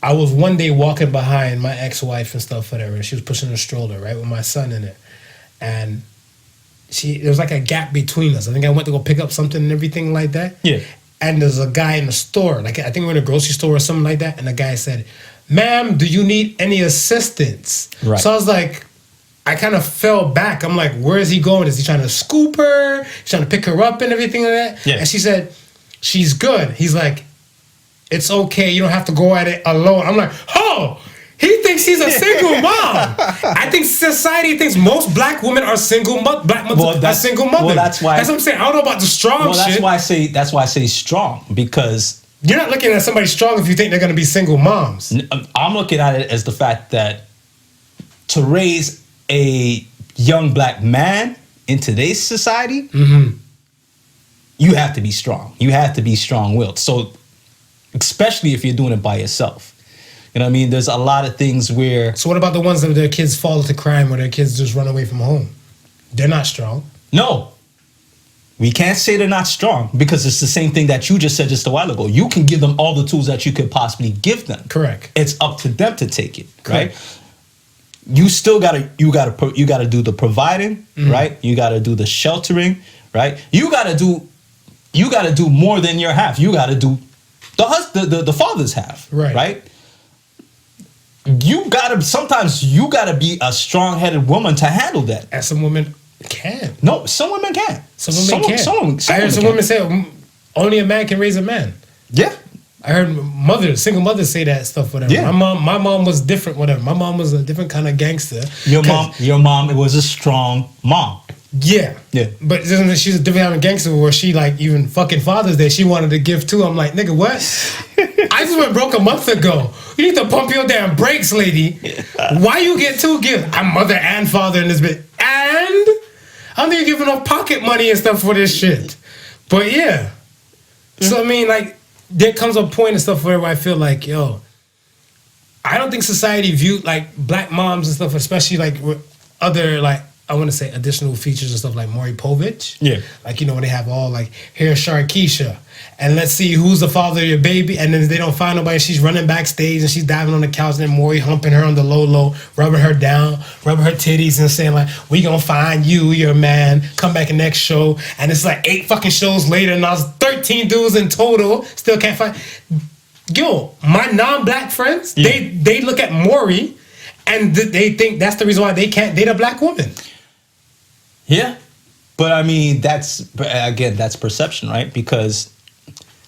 I was one day walking behind my ex-wife and stuff, whatever, and she was pushing a stroller, right, with my son in it. And there was like a gap between us. I think I went to go pick up something and everything like that. Yeah. And there's a guy in the store, like I think we're in a grocery store or something like that, and the guy said, "Ma'am, do you need any assistance?" Right. So I was like, I kind of fell back. I'm like, where is he going? Is he trying to scoop her? He's trying to pick her up and everything like that? Yeah. And she said, she's good. He's like, it's okay. You don't have to go at it alone. I'm like, oh, he thinks he's a single mom. I think society thinks most black women are single black mothers are single mothers. Well, that's why. That's what I'm saying. I don't know about the strong Well, shit. that's why I say strong, because You're not looking at somebody strong if you think they're going to be single moms. I'm looking at it as the fact that to raise a young black man in today's society, you have to be strong. You have to be strong-willed. So, especially if you're doing it by yourself. You know what I mean? There's a lot of things where... So what about the ones that their kids fall into crime or their kids just run away from home? They're not strong. No. We can't say they're not strong, because it's the same thing that you just said just a while ago. You can give them all the tools that you could possibly give them. Correct. It's up to them to take it, right? Correct. You still gotta do the providing, right? You gotta do the sheltering, right? You gotta do more than your half. You gotta do the father's half, right? Sometimes you gotta be a strong-headed woman to handle that. And some women can. No, some women can. Some women can. I heard some women say only a man can raise a man. Yeah. I heard single mothers say that stuff, whatever. Yeah. My mom was different, whatever. My mom was a different kind of gangster. Your mom was a strong mom. Yeah. Yeah. But she's a different kind of gangster where she, like, even fucking Father's Day, she wanted to give too. I'm like, nigga, what? I just went broke a month ago. You need to pump your damn brakes, lady. Why you get two gifts? I'm mother and father in this bit. And I don't think you're giving enough pocket money and stuff for this shit. But yeah. So, I mean, like, there comes a point and stuff where I feel like, yo, I don't think society viewed, like, black moms and stuff, especially, like, with other, like, I want to say additional features and stuff like Maury Povich. Yeah. Like, you know, when they have all, like, here's Sharkeisha, and let's see who's the father of your baby, and then they don't find nobody, she's running backstage, and she's diving on the couch, and then Maury humping her on the low, rubbing her down, rubbing her titties, and saying, like, we gonna find you, your man, come back in next show, and it's like 8 fucking shows later, and I was 13 dudes in total, still can't find... Yo, my non-black friends, they look at Maury, and they think that's the reason why they can't date a black woman. Yeah. But I mean, that's perception, right? Because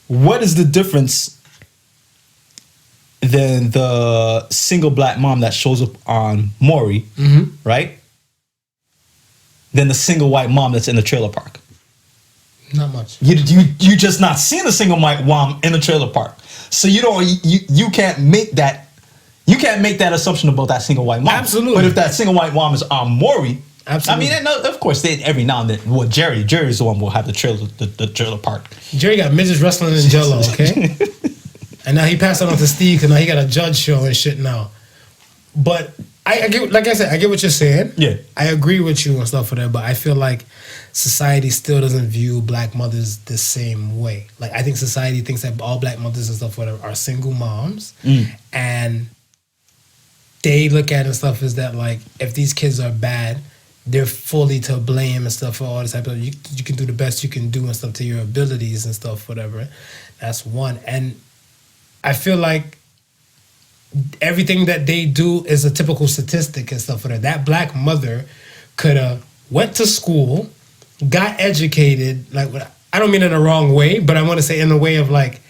what is the difference than the single black mom that shows up on Maury, right? Than the single white mom that's in the trailer park? Not much. You just not seen a single white mom in the trailer park. So you can't make that assumption about that single white mom. Absolutely. But if that single white mom is on Maury, absolutely. I mean, of course, every now and then. Well, Jerry's the one who will have the trailer park. Jerry got midgets wrestling in Jello, okay? And now he passed it on to Steve because now he got a judge show and shit now. But I get, like I said, I get what you're saying. Yeah. I agree with you and stuff for that, but I feel like society still doesn't view black mothers the same way. Like, I think society thinks that all black mothers and stuff whatever are single moms, and they look at it and stuff as that, like, if these kids are bad, they're fully to blame and stuff for all this type of, you can do the best you can do and stuff to your abilities and stuff, whatever. That's one. And I feel like everything that they do is a typical statistic and stuff for that. That black mother could have went to school, got educated, like, I don't mean in the wrong way, but I want to say in the way of, like,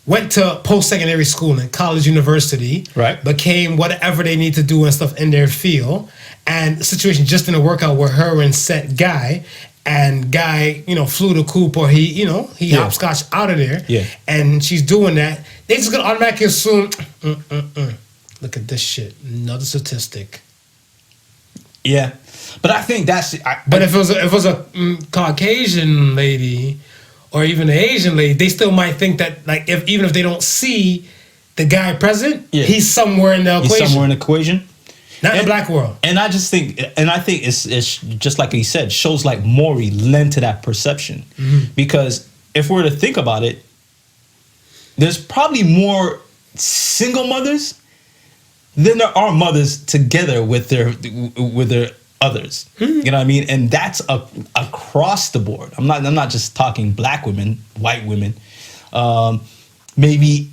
went to post-secondary school and college, university, right? Became whatever they need to do and stuff in their field, and the situation just didn't work out with her and set Guy, and Guy, flew the coop, or he hopscotch out of there, and she's doing that. They just gonna automatically assume, look at this shit, another statistic. Yeah, but I think that's. But if it was a Caucasian lady, or even an Asian lady, they still might think that, like, even if they don't see the guy present, he's somewhere in the equation. He's somewhere in the equation. Not in the black world. And I think it's just like he said, shows like Maury lend to that perception. Because if we're to think about it, there's probably more single mothers than there are mothers together with their others. You know what I mean? And that's across the board. I'm not just talking black women, white women, maybe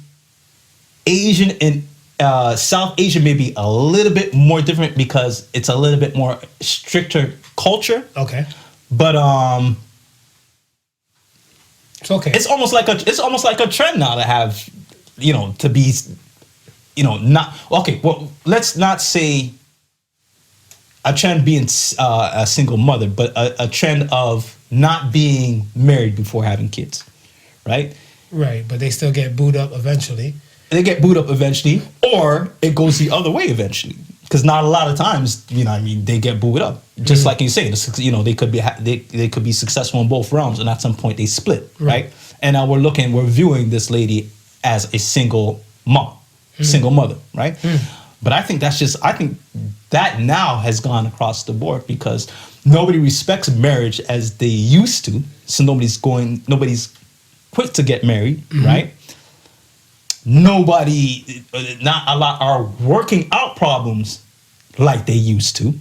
Asian and South Asia may be a little bit more different because it's a little bit more stricter culture. Okay. But It's okay. it's almost like a trend now to have, to be, not okay. Well, let's not say a trend being a single mother, but a trend of not being married before having kids, right? Right, but they still get booed up eventually. They get booed up eventually, or it goes the other way eventually. Because not a lot of times, they get booed up. Just like you say, they could be they could be successful in both realms, and at some point they split, right? And now we're viewing this lady as a single mom, single mother, right? But I think that now has gone across the board because nobody respects marriage as they used to. So nobody's quick to get married, right? Not a lot are working out problems like they used to.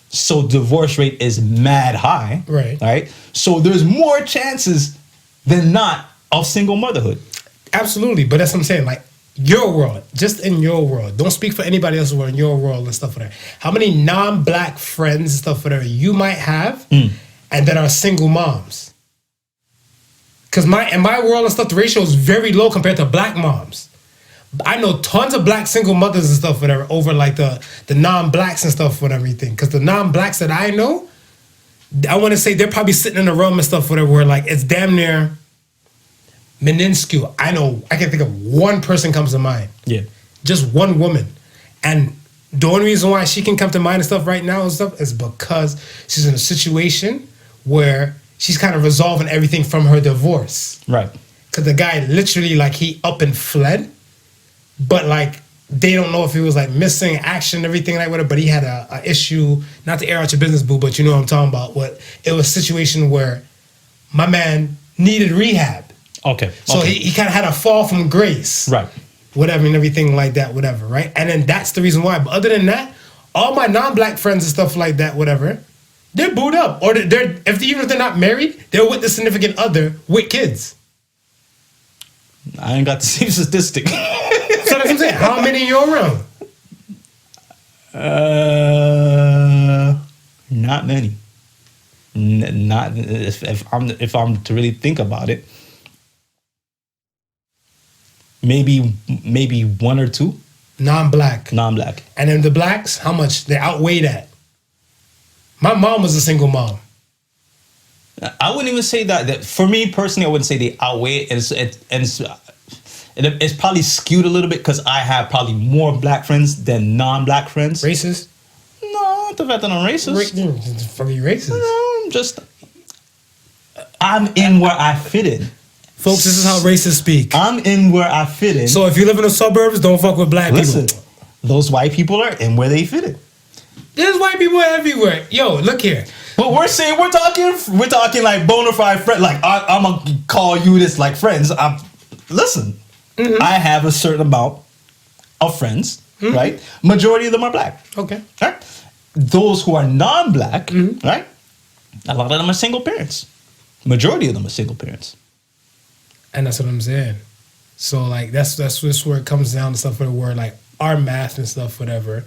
So divorce rate is mad high, right? So there's more chances than not of single motherhood. Absolutely, but that's what I'm saying. Like your world, just in your world. Don't speak for anybody else's world. In your world and stuff like that. How many non-black friends and stuff whatever you might have, and that are single moms? Because in my world and stuff, the ratio is very low compared to black moms. I know tons of black single mothers and stuff, whatever, over like the non-blacks and stuff, and everything. Because the non-blacks that I know, I want to say they're probably sitting in a room and stuff, whatever, where like it's damn near minuscule. I can think of one person comes to mind. Yeah. Just one woman. And the only reason why she can come to mind and stuff right now and stuff is because she's in a situation where she's kind of resolving everything from her divorce. Right. Because the guy literally, like, he up and fled. But, like, they don't know if he was, like, missing action, everything like whatever. But he had a issue, not to air out your business, boo, but you know what I'm talking about. It was a situation where my man needed rehab. Okay. So he kind of had a fall from grace. Right. Whatever and everything like that, whatever, right? And then that's the reason why. But other than that, all my non-black friends and stuff like that, whatever, they're booed up. Or even if they're not married, they're with the significant other with kids. I ain't got the same statistic. So that's what I'm saying. How many in your room? Not many. Not if I'm to really think about it. Maybe one or two. Non-black. And then the blacks, how much? They outweigh that. My mom was a single mom. I wouldn't even say that for me personally, I wouldn't say they outweigh it. It's probably skewed a little bit because I have probably more black friends than non-black friends. Racist? No, not the fact that I'm racist. Fucking racist. No, I'm in where I fit in. Folks, this is how racists speak. I'm in where I fit in. So if you live in the suburbs, don't fuck with black people. Those white people are in where they fit in. There's white people everywhere. Yo, look here. But we're talking like bona fide friends. Like I'm gonna call you this like friends. Listen. Mm-hmm. I have a certain amount of friends, right? Majority of them are black. Okay. Right? Those who are non-black, right? A lot of them are single parents. Majority of them are single parents. And that's what I'm saying. So like that's where it comes down to stuff where like our math and stuff, whatever,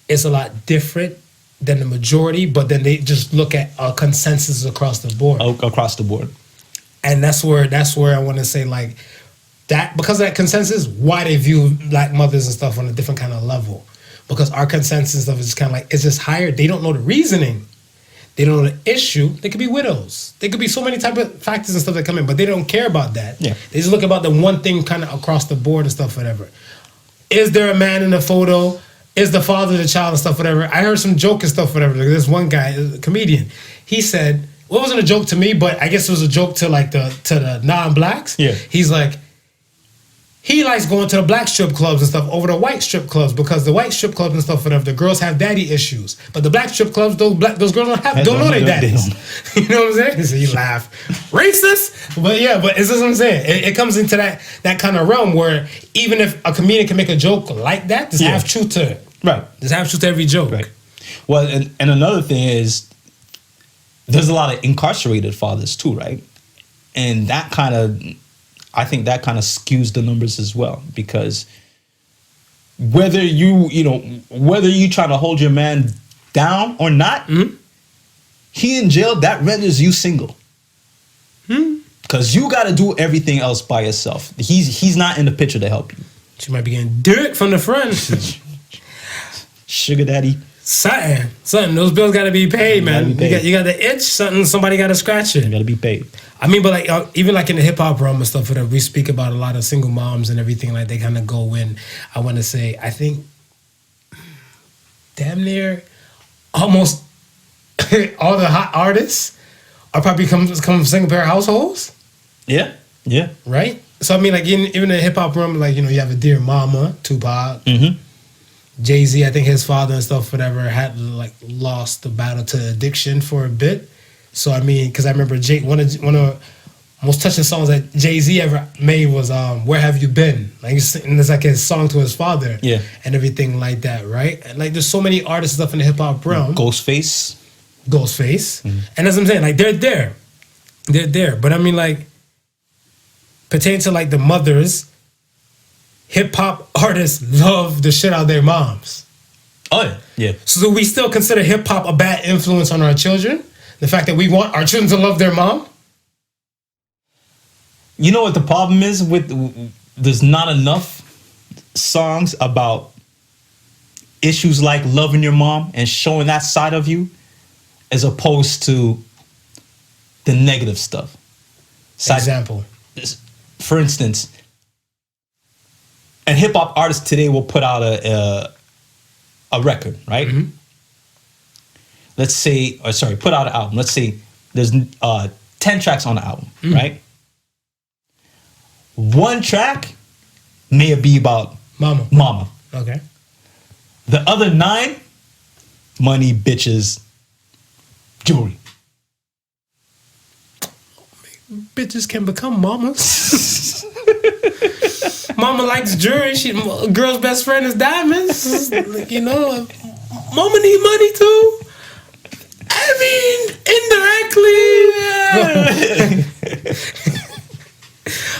it's a lot different than the majority, but then they just look at a consensus across the board. Across the board. And that's where I want to say like that, because of that consensus, why they view black mothers and stuff on a different kind of level. Because our consensus stuff is kind of like, it's just higher. They don't know the reasoning. They don't know the issue. They could be widows. They could be so many type of factors and stuff that come in, but they don't care about that. Yeah. They just look about the one thing kind of across the board and stuff, whatever. Is there a man in the photo? Is the father of the child and stuff, whatever? I heard some joke and stuff, whatever. Like this one guy, a comedian, he said, well, it wasn't a joke to me, but I guess it was a joke to like the non-blacks. Yeah. He's like, he likes going to the black strip clubs and stuff over the white strip clubs because the white strip clubs and stuff, whatever, the girls have daddy issues. But the black strip clubs, those girls don't know their daddies. You know what I'm saying? So you laugh. Racist? But yeah, but it's just what I'm saying. It comes into that kind of realm where even if a comedian can make a joke like that, there's half truth to it. Right. There's half truth to every joke. Right. Well, and another thing is there's a lot of incarcerated fathers too, right? And I think that kind of skews the numbers as well, because whether you trying to hold your man down or not, he in jail, that renders you single. Because you got to do everything else by yourself. He's not in the picture to help you. She might be getting dirt from the friend. Sugar daddy. Something. Those bills got to be paid, man. You got the itch. Somebody got to scratch it. You got to be paid. I mean, but like even like in the hip hop realm and stuff, we speak about a lot of single moms and everything. Like they kind of go in. I want to say, I think, damn near, almost all the hot artists are probably come from single parent households. Yeah. Right. So I mean, like even in the hip hop realm, like you have a Dear Mama, Tupac. Jay-Z, I think his father and stuff, whatever, had like lost the battle to addiction for a bit. So I mean, because I remember one of the most touching songs that Jay-Z ever made was "Where Have You Been?" Like, and it's like his song to his father, and everything like that, right? And like, there's so many artists and stuff in the hip hop realm. Ghostface, and that's what I'm saying. Like, they're there. But I mean, like, pertaining to like the mothers. Hip hop artists love the shit out of their moms. Oh yeah. So do we still consider hip hop a bad influence on our children? The fact that we want our children to love their mom? You know what the problem is with? There's not enough songs about issues like loving your mom and showing that side of you, as opposed to the negative stuff. Example. For instance. And hip hop artists today will put out a record, right? Let's say, put out an album. Let's say there's 10 tracks on the album, right? One track may be about mama. Okay. The other 9, money, bitches, jewelry. Bitches can become mamas. Mama likes jewelry. Girl's best friend is diamonds. Mama need money too. I mean, indirectly.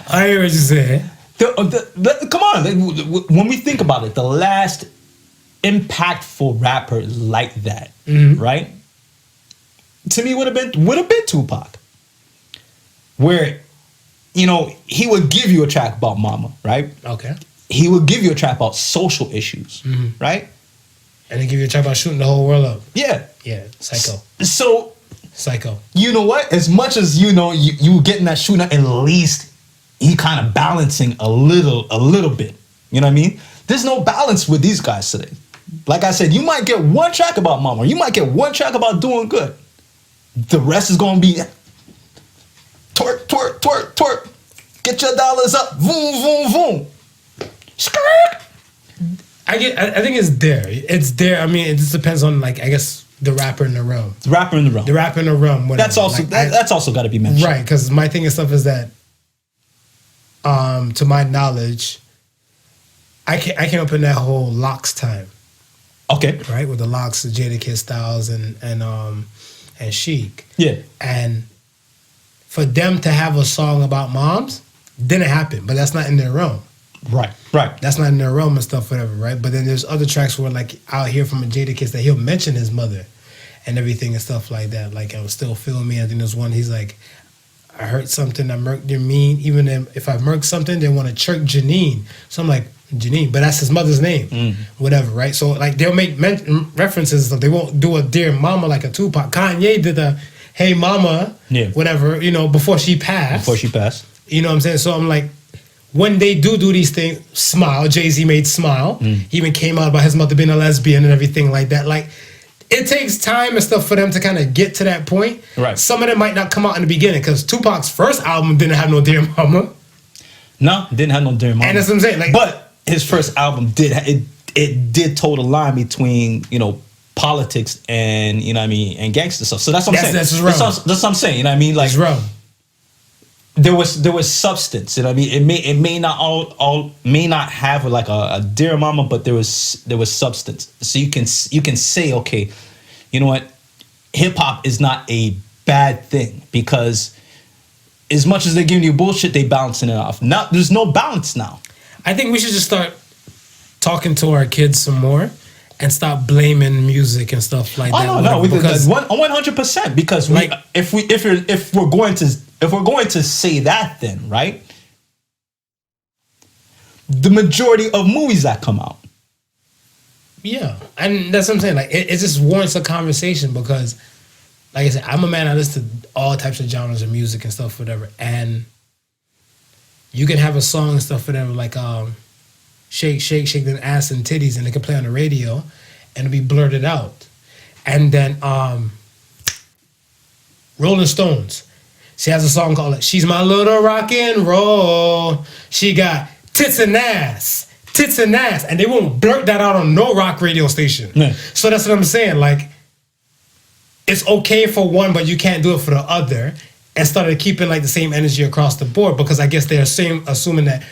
I hear what you said. Come on, when we think about it, the last impactful rapper like that, right? To me, would have been Tupac, where. He would give you a track about mama, right? Okay. He would give you a track about social issues, right? And then give you a track about shooting the whole world up. Yeah. Yeah, psycho. Psycho. You know what? As much as you getting that shooting up, at least he kind of balancing a little bit. You know what I mean? There's no balance with these guys today. Like I said, you might get one track about mama, or you might get one track about doing good. The rest is gonna be twerk, twerk, twerk, twerk. Get your dollars up. Voom, voom, voom. Skirt. I think it's there. It's there. I mean, it just depends on, like, I guess the rapper in the realm. The rapper in the realm. Whatever. That's also like, that's also got to be mentioned. Right, because my thing and stuff is that, to my knowledge, I came up in that whole Locks time. Okay. Right, with the Locks, the Jadakiss Styles, and Chic. Yeah. And for them to have a song about moms didn't happen, but that's not in their realm. Right. That's not in their realm and stuff, whatever, right? But then there's other tracks where, like, I'll hear from a Jadakiss that he'll mention his mother and everything and stuff like that. Like, I was still feeling me. I think there's one, he's like, I heard something, I murked their mean. Even if I murked something, they want to chirk Janine. So I'm like, Janine, but that's his mother's name, whatever, right? So, like, they'll make references. They won't do a Dear Mama like a Tupac. Kanye did a Hey Mama, whatever, before she passed. You know what I'm saying? So I'm like, when they do these things, Smile, Jay-Z made Smile. He even came out about his mother being a lesbian and everything like that. Like, it takes time and stuff for them to kind of get to that point. Right. Some of them might not come out in the beginning, because Tupac's first album didn't have no Dear Mama. No, didn't have no Dear Mama. And that's what I'm saying. Like, but his first album did toe the line between, politics and, and gangster stuff. So that's what I'm saying. That's what I'm saying. You know what I mean? Like, it's wrong. There was substance. You know what I mean? It may not have like a Dear Mama, but there was substance. So you can say, okay, you know what? Hip hop is not a bad thing, because as much as they're giving you bullshit, they balancing it off. Now there's no balance now. I think we should just start talking to our kids some more and stop blaming music and stuff like that. No, because 100%. Because like, if we're going to say that, then right, the majority of movies that come out. Yeah, and that's what I'm saying. Like, it just warrants a conversation because, like I said, I'm a man. I listen to all types of genres of music and stuff, whatever. And you can have a song and stuff, whatever, like "Shake, Shake, Shake Them Ass and Titties," and it can play on the radio, and it'll be blurted out. And then Rolling Stones, she has a song called "She's My Little Rock and Roll." She got tits and ass. Tits and ass, and they won't blurt that out on no rock radio station. Yeah. So that's what I'm saying. Like, it's okay for one, but you can't do it for the other. And started keeping like the same energy across the board because I guess they're assuming that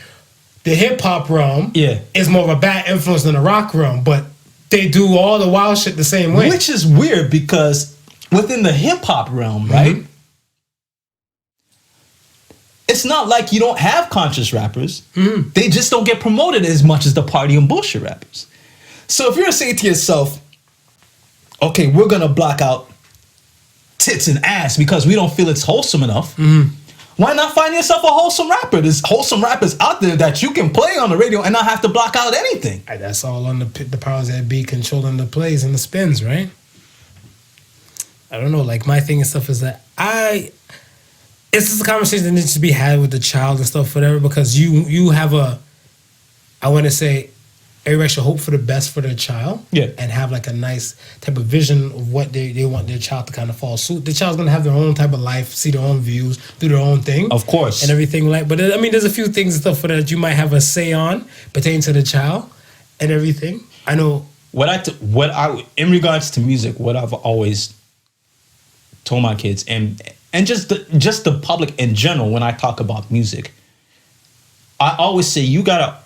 the hip hop realm is more of a bad influence than the rock realm, but they do all the wild shit the same way. Which is weird because within the hip hop realm, right? Mm-hmm. It's not like you don't have conscious rappers. Mm-hmm. They just don't get promoted as much as the party and bullshit rappers. So if you're saying to yourself, okay, we're going to block out tits and ass because we don't feel it's wholesome enough, why not find yourself a wholesome rapper? There's wholesome rappers out there that you can play on the radio and not have to block out anything. That's all on the powers that be controlling the plays and the spins, right? I don't know. Like, my thing and stuff is that it's just a conversation that needs to be had with the child and stuff, whatever, because you have I want to say, everybody should hope for the best for their child and have like a nice type of vision of what they want their child to kind of fall suit. The child's going to have their own type of life, see their own views, do their own thing. Of course. And everything like, but I mean, there's a few things and stuff that you might have a say on pertaining to the child and everything. I know. In regards to music, what I've always told my kids and just the public in general, when I talk about music, I always say you gotta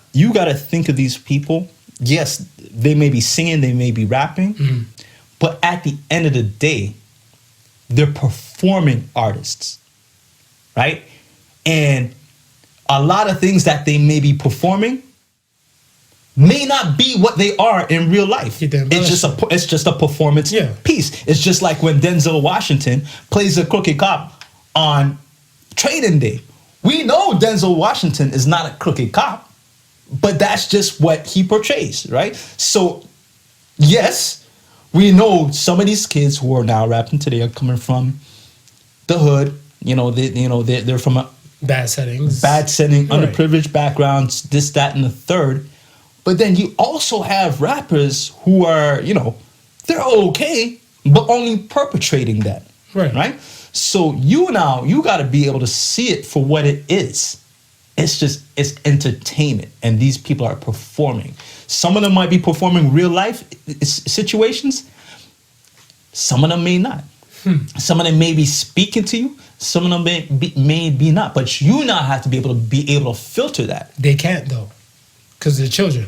think of these people. Yes, they may be singing, they may be rapping, but at the end of the day, they're performing artists, right? And a lot of things that they may be performing may not be what they are in real life. It's just a performance piece. It's just like when Denzel Washington plays a crooked cop on Trading Day. We know Denzel Washington is not a crooked cop, but that's just what he portrays, right? So, yes, we know some of these kids who are now rapping today are coming from the hood. They're from a bad setting, underprivileged backgrounds, this, that, and the third. But then you also have rappers who are, they're okay, but only perpetrating that, right? So you got to be able to see it for what it is. It's entertainment, and these people are performing. Some of them might be performing real life situations. Some of them may not. Some of them may be speaking to you. Some of them may be not. But you now have to be able to filter that. They can't though, because they're children.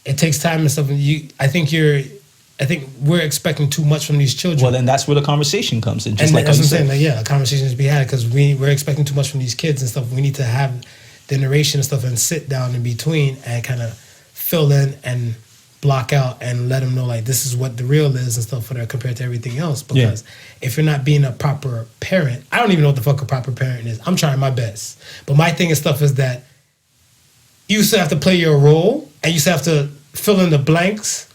It takes time and stuff. I think we're expecting too much from these children. Well, then that's where the conversation comes in. Just and like that's you what I'm said. saying. Like, a conversation is to be had because we're expecting too much from these kids and stuff. We need to have the narration and stuff and sit down in between and kind of fill in and block out and let them know like this is what the real is and stuff for that compared to everything else. Because if you're not being a proper parent, I don't even know what the fuck a proper parent is. I'm trying my best, but my thing and stuff is that you still have to play your role and you still have to fill in the blanks.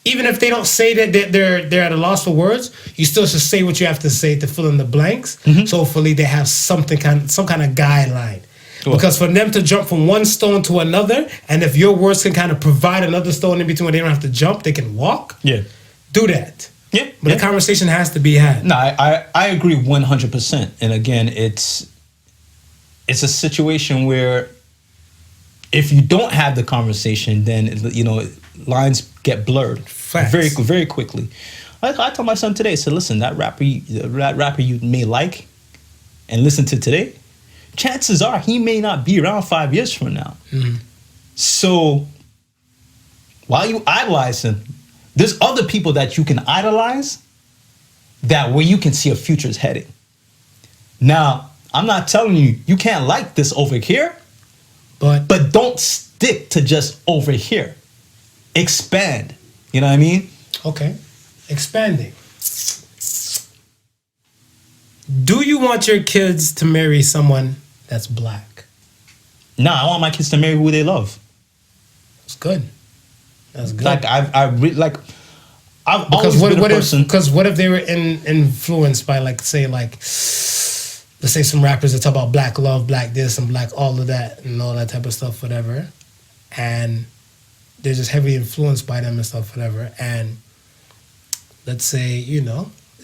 Even if they don't say that they're at a loss for words, you still should say what you have to say to fill in the blanks. So hopefully they have some kind of guideline. Cool. Because for them to jump from one stone to another, and if your words can kind of provide another stone in between where they don't have to jump, they can walk. Yeah, do that. Yeah, but the conversation has to be had. No, I agree 100%. And again, it's a situation where if you don't have the conversation, then lines get blurred very, very quickly. I told my son today, I said, listen, that rapper you may like and listen to today, chances are he may not be around 5 years from now. So while you idolize him, there's other people that you can idolize that where you can see a future is heading. Now, I'm not telling you can't like this over here, but don't stick to just over here. Expand. You know what I mean? Okay. Expanding. Do you want your kids to marry someone that's black? Nah, I want my kids to marry who they love. That's good. That's good. Like I've because always been a person. Because what if they were influenced by let's say some rappers that talk about black love, black this and black all of that and all that type of stuff, whatever, and they're just heavily influenced by them and stuff, whatever, and let's say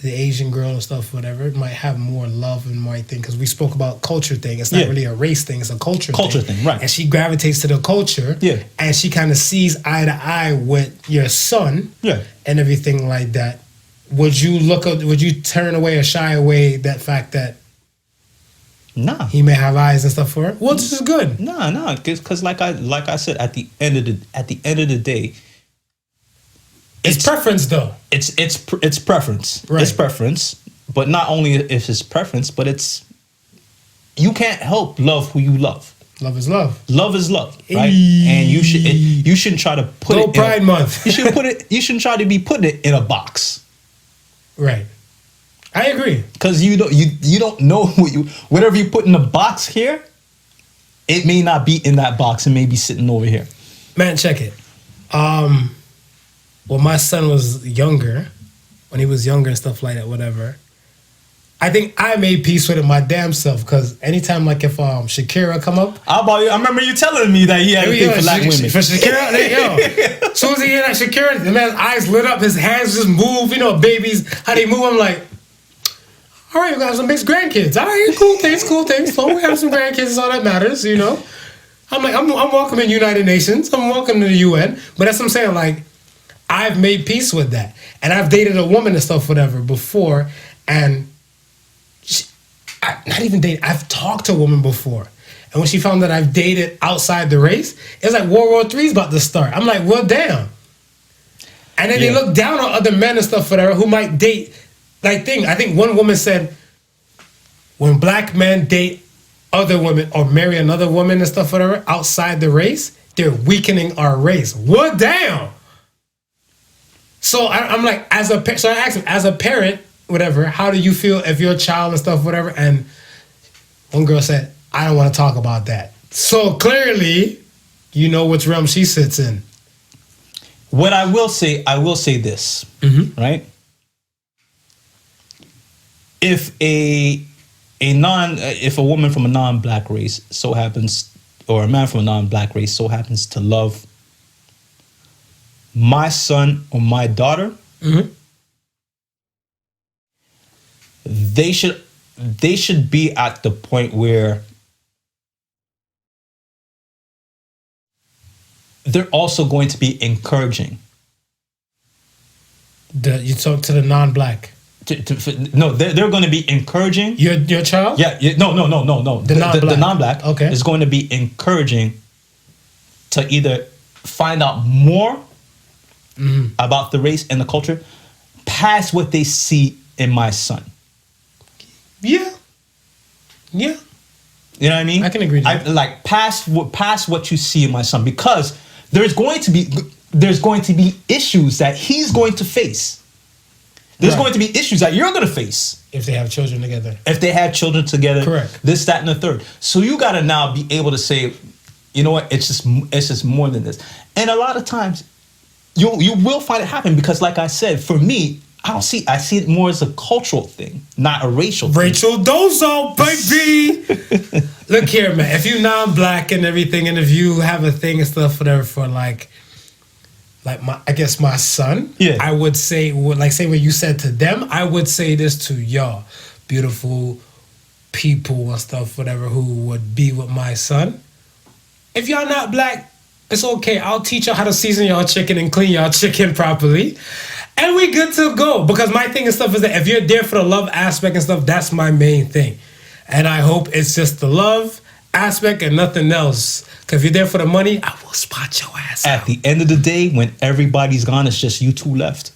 the Asian girl and stuff, whatever, might have more love and more thing because we spoke about culture thing. It's not really a race thing; it's a culture thing, right? And she gravitates to the culture, and she kind of sees eye to eye with your son, and everything like that. Would you turn away or shy away that fact that nah, he may have eyes and stuff for her? Well, this is good. Nah, because like I said, at the end of the day. It's preference, though. It's preference. Right. It's preference. But not only if it's preference, but you can't help love who you love. Love is love. Love is love, right? And you shouldn't try to put it. Pride Month. You shouldn't try to be putting it in a box. Right. I agree. Because you don't know whatever you put in the box here, it may not be in that box. It may be sitting over here. Man, check it. When my son was younger, when he was younger and stuff like that, whatever, I think I made peace with it my damn self because anytime if Shakira come up. I remember you telling me that he had a thing for black women. For Shakira, as soon as he hear that Shakira, the man's eyes lit up, his hands just move, babies, how they move, I'm like, all right, we got some mixed grandkids. All right, cool things. So we have some grandkids, that's all that matters, I'm like, I'm welcoming United Nations, I'm welcoming the UN, but that's what I'm saying, I've made peace with that. And I've dated a woman and stuff, whatever, before. And not even dated, I've talked to a woman before. And when she found that I've dated outside the race, it's like World War III's about to start. I'm like, well, damn. And then they look down on other men and stuff, whatever, who might date. I think one woman said, when black men date other women or marry another woman and stuff, whatever, outside the race, they're weakening our race. Well, damn. So I'm like, so I asked him, as a parent, whatever, how do you feel if your child and stuff, whatever? And one girl said, I don't want to talk about that. So clearly, you know which realm she sits in. What I will say this, right? If a woman from a non-black race so happens, or a man from a non-black race so happens to love my son or my daughter, they should be at the point where they're also going to be encouraging. You talk to the non-black. No, they're going to be encouraging your child. Yeah, no. The non-black is going to be encouraging to either find out more about the race and the culture past what they see in my son. Yeah. You know what I mean? I can agree. Past what you see in my son, because there's going to be issues that he's going to face. There's going to be issues that you're going to face if they have children together. Correct. This, that, and the third. So you got to now be able to say, you know what? It's just more than this. And a lot of times, you will find it happen because, like I said, for me, I see it more as a cultural thing, not a racial thing. Rachel Dozo, baby. Look here, man. If you're non-black and everything, and if you have a thing and stuff, whatever, for my son, I would say, say what you said to them, I would say this to y'all, beautiful people and stuff, whatever, who would be with my son. If y'all not black, it's okay. I'll teach y'all how to season y'all chicken and clean y'all chicken properly. And we good to go. Because my thing and stuff is that if you're there for the love aspect and stuff, that's my main thing. And I hope it's just the love aspect and nothing else. Because if you're there for the money, I will spot your ass out. At the end of the day, when everybody's gone, it's just you two left.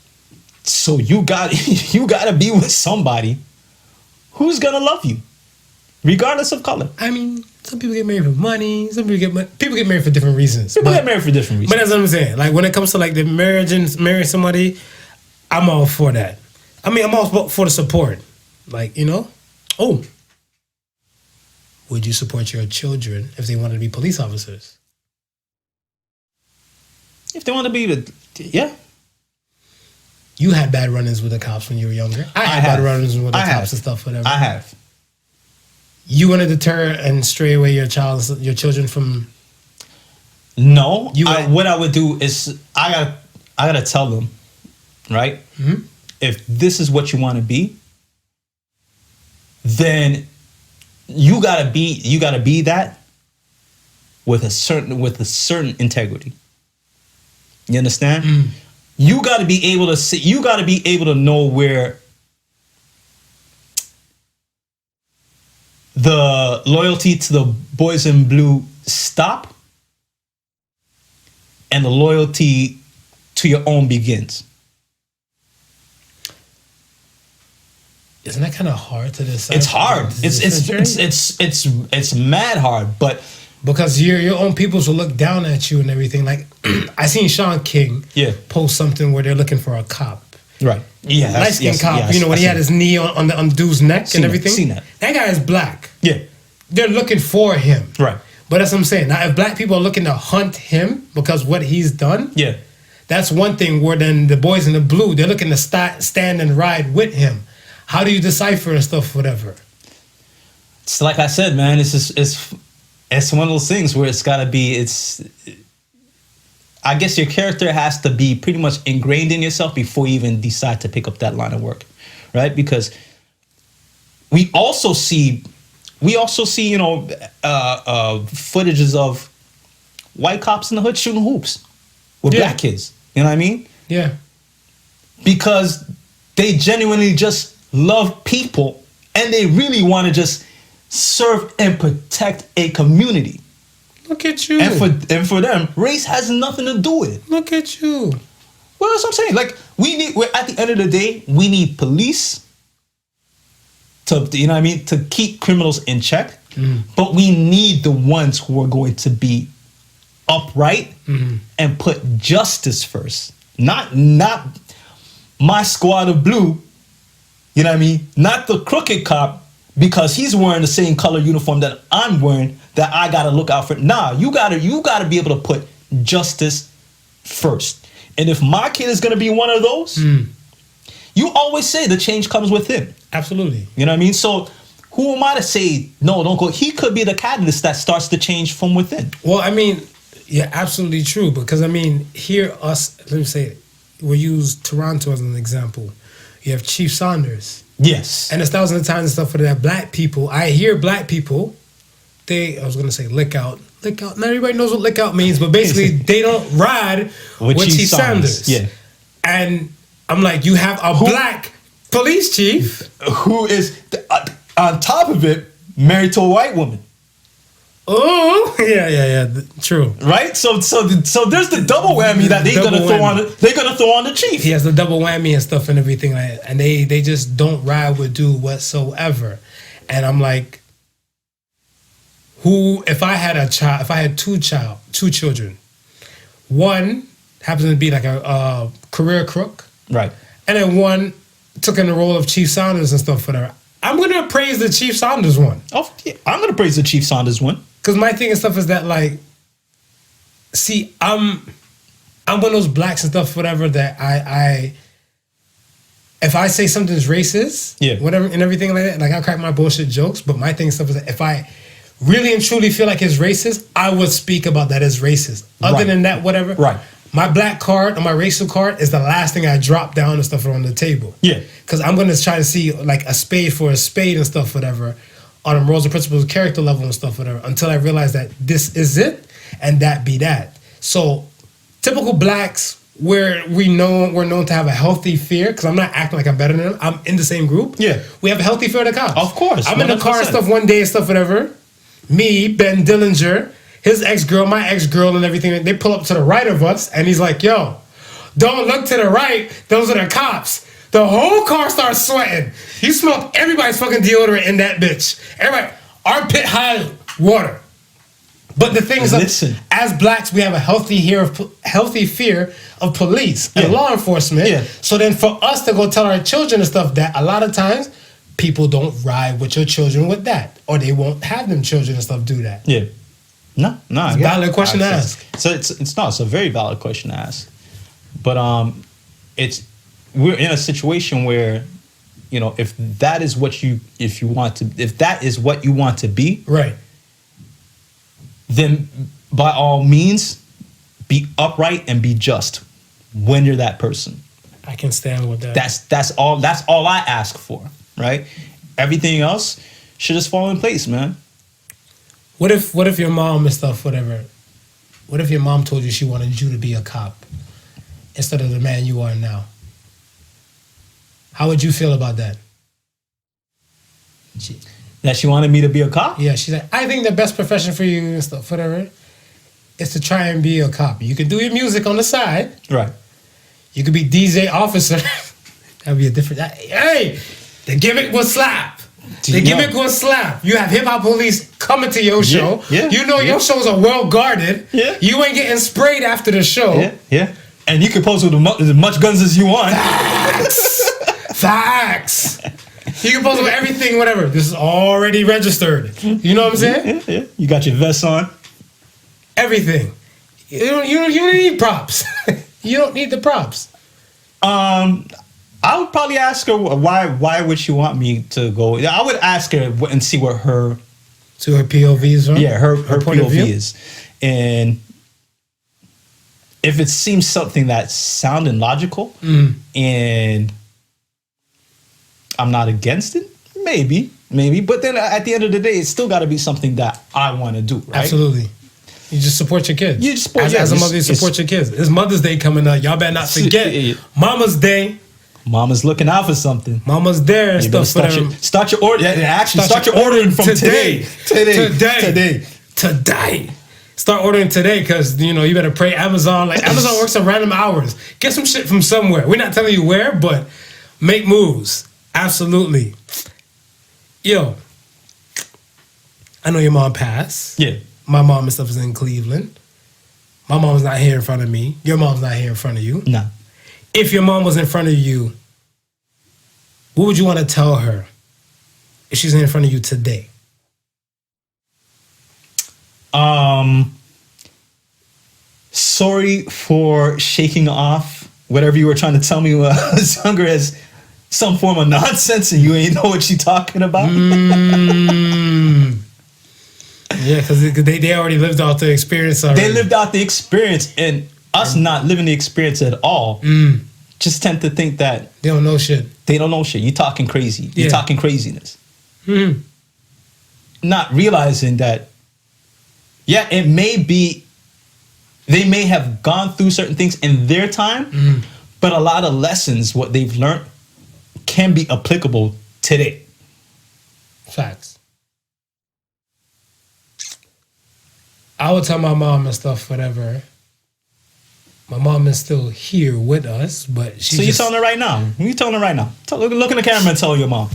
So you got to be with somebody who's going to love you, regardless of color. I mean, some people get married for money. Some people get married for different reasons. People get married for different reasons. But that's what I'm saying. Like when it comes to like the marriage and marrying somebody, I'm all for that. I mean, I'm all for the support. Like, you know, would you support your children if they wanted to be police officers? If they want to be, yeah. You had bad run-ins with the cops when you were younger. I had bad run-ins with the cops and stuff, whatever. I have. You want to deter and stray away your children from? No. What I would do is I gotta tell them, right? Mm-hmm. If this is what you want to be, then you gotta be that with a certain integrity. You understand? Mm. You gotta be able to see. You gotta be able to know where the loyalty to the boys in blue stop and the loyalty to your own begins. Isn't that kind of hard to decide? It's hard. It's mad hard, but because your own peoples will look down at you and everything. Like I seen Sean King post something where they're looking for a cop. Right. Yeah. Light skinned cop. You know, when he had his knee on the dude's neck and everything. Seen that. That guy is black. Yeah. They're looking for him. Right. But that's what I'm saying. Now, if black people are looking to hunt him because what he's done, that's one thing. Where then the boys in the blue, they're looking to stand and ride with him. How do you decipher and stuff, whatever? It's like I said, man. It's one of those things where it's got to be. I guess your character has to be pretty much ingrained in yourself before you even decide to pick up that line of work, right? Because we also see, you know, footages of white cops in the hood shooting hoops with black kids. You know what I mean? Yeah. Because they genuinely just love people and they really want to just serve and protect a community. Look at you. And for them, race has nothing to do with it. Look at you. Well, that's what I'm saying. Like we're at the end of the day, we need police to, you know what I mean, to keep criminals in check. Mm. But we need the ones who are going to be upright and put justice first. Not my squad of blue, you know what I mean? Not the crooked cop because he's wearing the same color uniform that I'm wearing that I gotta look out for. Nah, you gotta be able to put justice first. And if my kid is gonna be one of those, you always say the change comes with him. Absolutely. You know what I mean? So who am I to say, no, don't go? He could be the catalyst that starts the change from within. Well, I mean, yeah, absolutely true. Because I mean, let me say it. We'll use Toronto as an example. You have Chief Saunders. Yes. And there's thousands of times and stuff for that black people. I hear black people, I was going to say lick out. Not everybody knows what lick out means, but basically they don't ride with Chief Saunders. Yeah. And I'm like, you have a black police chief. Who is, on top of it, married to a white woman. Oh, yeah, true. Right? So there's the double whammy that they're gonna throw on the chief. He has the double whammy and stuff and everything like that. And they just don't ride with dude whatsoever. And I'm like, if I had two children, one happens to be like a career crook. Right. And then one took in the role of Chief Saunders and stuff, whatever. I'm gonna praise the Chief Saunders one. Oh, yeah, I'm gonna praise the Chief Saunders one. Because my thing and stuff is that, like, see, I'm one of those blacks and stuff, whatever, that if I say something's racist, whatever, and everything like that, like, I crack my bullshit jokes, but my thing and stuff is that if I really and truly feel like it's racist, I would speak about that as racist. Other than that, whatever. Right. My black card or my racial card is the last thing I drop down and stuff on the table. Yeah. Because I'm going to try to see, like, a spade for a spade and stuff, whatever, on a morals and principles character level and stuff, whatever, until I realize that this is it and that be that. So typical blacks, we're known to have a healthy fear, because I'm not acting like I'm better than them. I'm in the same group. Yeah. We have a healthy fear of the cops. Of course. I'm in the car and stuff one day and stuff, whatever. Me, Ben Dillinger, his ex-girl, my ex-girl and everything, they pull up to the right of us and he's like, yo, don't look to the right. Those are the cops. The whole car starts sweating. He smelled everybody's fucking deodorant in that bitch. Everybody, armpit high, water. But the thing is, Listen. as blacks, we have a healthy fear of police and law enforcement. Yeah. So then for us to go tell our children and stuff that a lot of times people don't ride with your children with that. Or they won't have them children and stuff do that. Yeah. No. It's a valid question to ask. So it's a very valid question to ask. But we're in a situation where, you know, if that is what you want to be, right, then by all means be upright and be just when you're that person. I can stand with that. That's all I ask for, right? Everything else should just fall in place, man. What if your mom and stuff, whatever? What if your mom told you she wanted you to be a cop instead of the man you are now? How would you feel about that? That she wanted me to be a cop? Yeah, she's like, I think the best profession for you and stuff, whatever, is to try and be a cop. You can do your music on the side. Right. You could be DJ officer. That'd be a different... Hey, the gimmick will slap. The gimmick will slap. You have hip hop police coming to your show. Yeah, you know your shows are well guarded. Yeah. You ain't getting sprayed after the show. Yeah. And you can pose with as much guns as you want. Facts. You can pose with everything, whatever. This is already registered. You know what I'm saying? Yeah. You got your vest on. Everything. You don't need props. You don't need the props. I would probably ask her why would she want me to go. I would ask her and see what her POV is from. Yeah, her point of view POV is. And if it seems something that's sounding logical and I'm not against it, maybe. But then at the end of the day, it's still got to be something that I want to do, right? Absolutely. You just support your kids. You just support, as a mother, you support your kids. It's Mother's Day coming up. Y'all better not forget. Mama's Day. Mama's looking out for something. Mama's there and stuff for them. Start your order. Start your ordering from today. Start ordering today because, you know, you better pray Amazon. Like, Amazon works at random hours. Get some shit from somewhere. We're not telling you where, but make moves. Absolutely. Yo, I know your mom passed. Yeah. My mom and stuff is in Cleveland. My mom's not here in front of me. Your mom's not here in front of you. Nah. If your mom was in front of you, what would you want to tell her if she's in front of you today? Sorry for shaking off whatever you were trying to tell me when I was younger as some form of nonsense and you ain't know what you're talking about. Yeah, because they already lived out the experience already. They lived out the experience, and us not living the experience at all just tend to think that they don't know shit. They don't know shit. You're talking crazy. You're talking craziness. Not realizing that, yeah, it may be, they may have gone through certain things in their time, but a lot of lessons, what they've learned, can be applicable today. Facts. I would tell my mom and stuff, whatever. My mom is still here with us, but she. So you're telling her right now? You telling her right now? Look in the camera and tell your mom.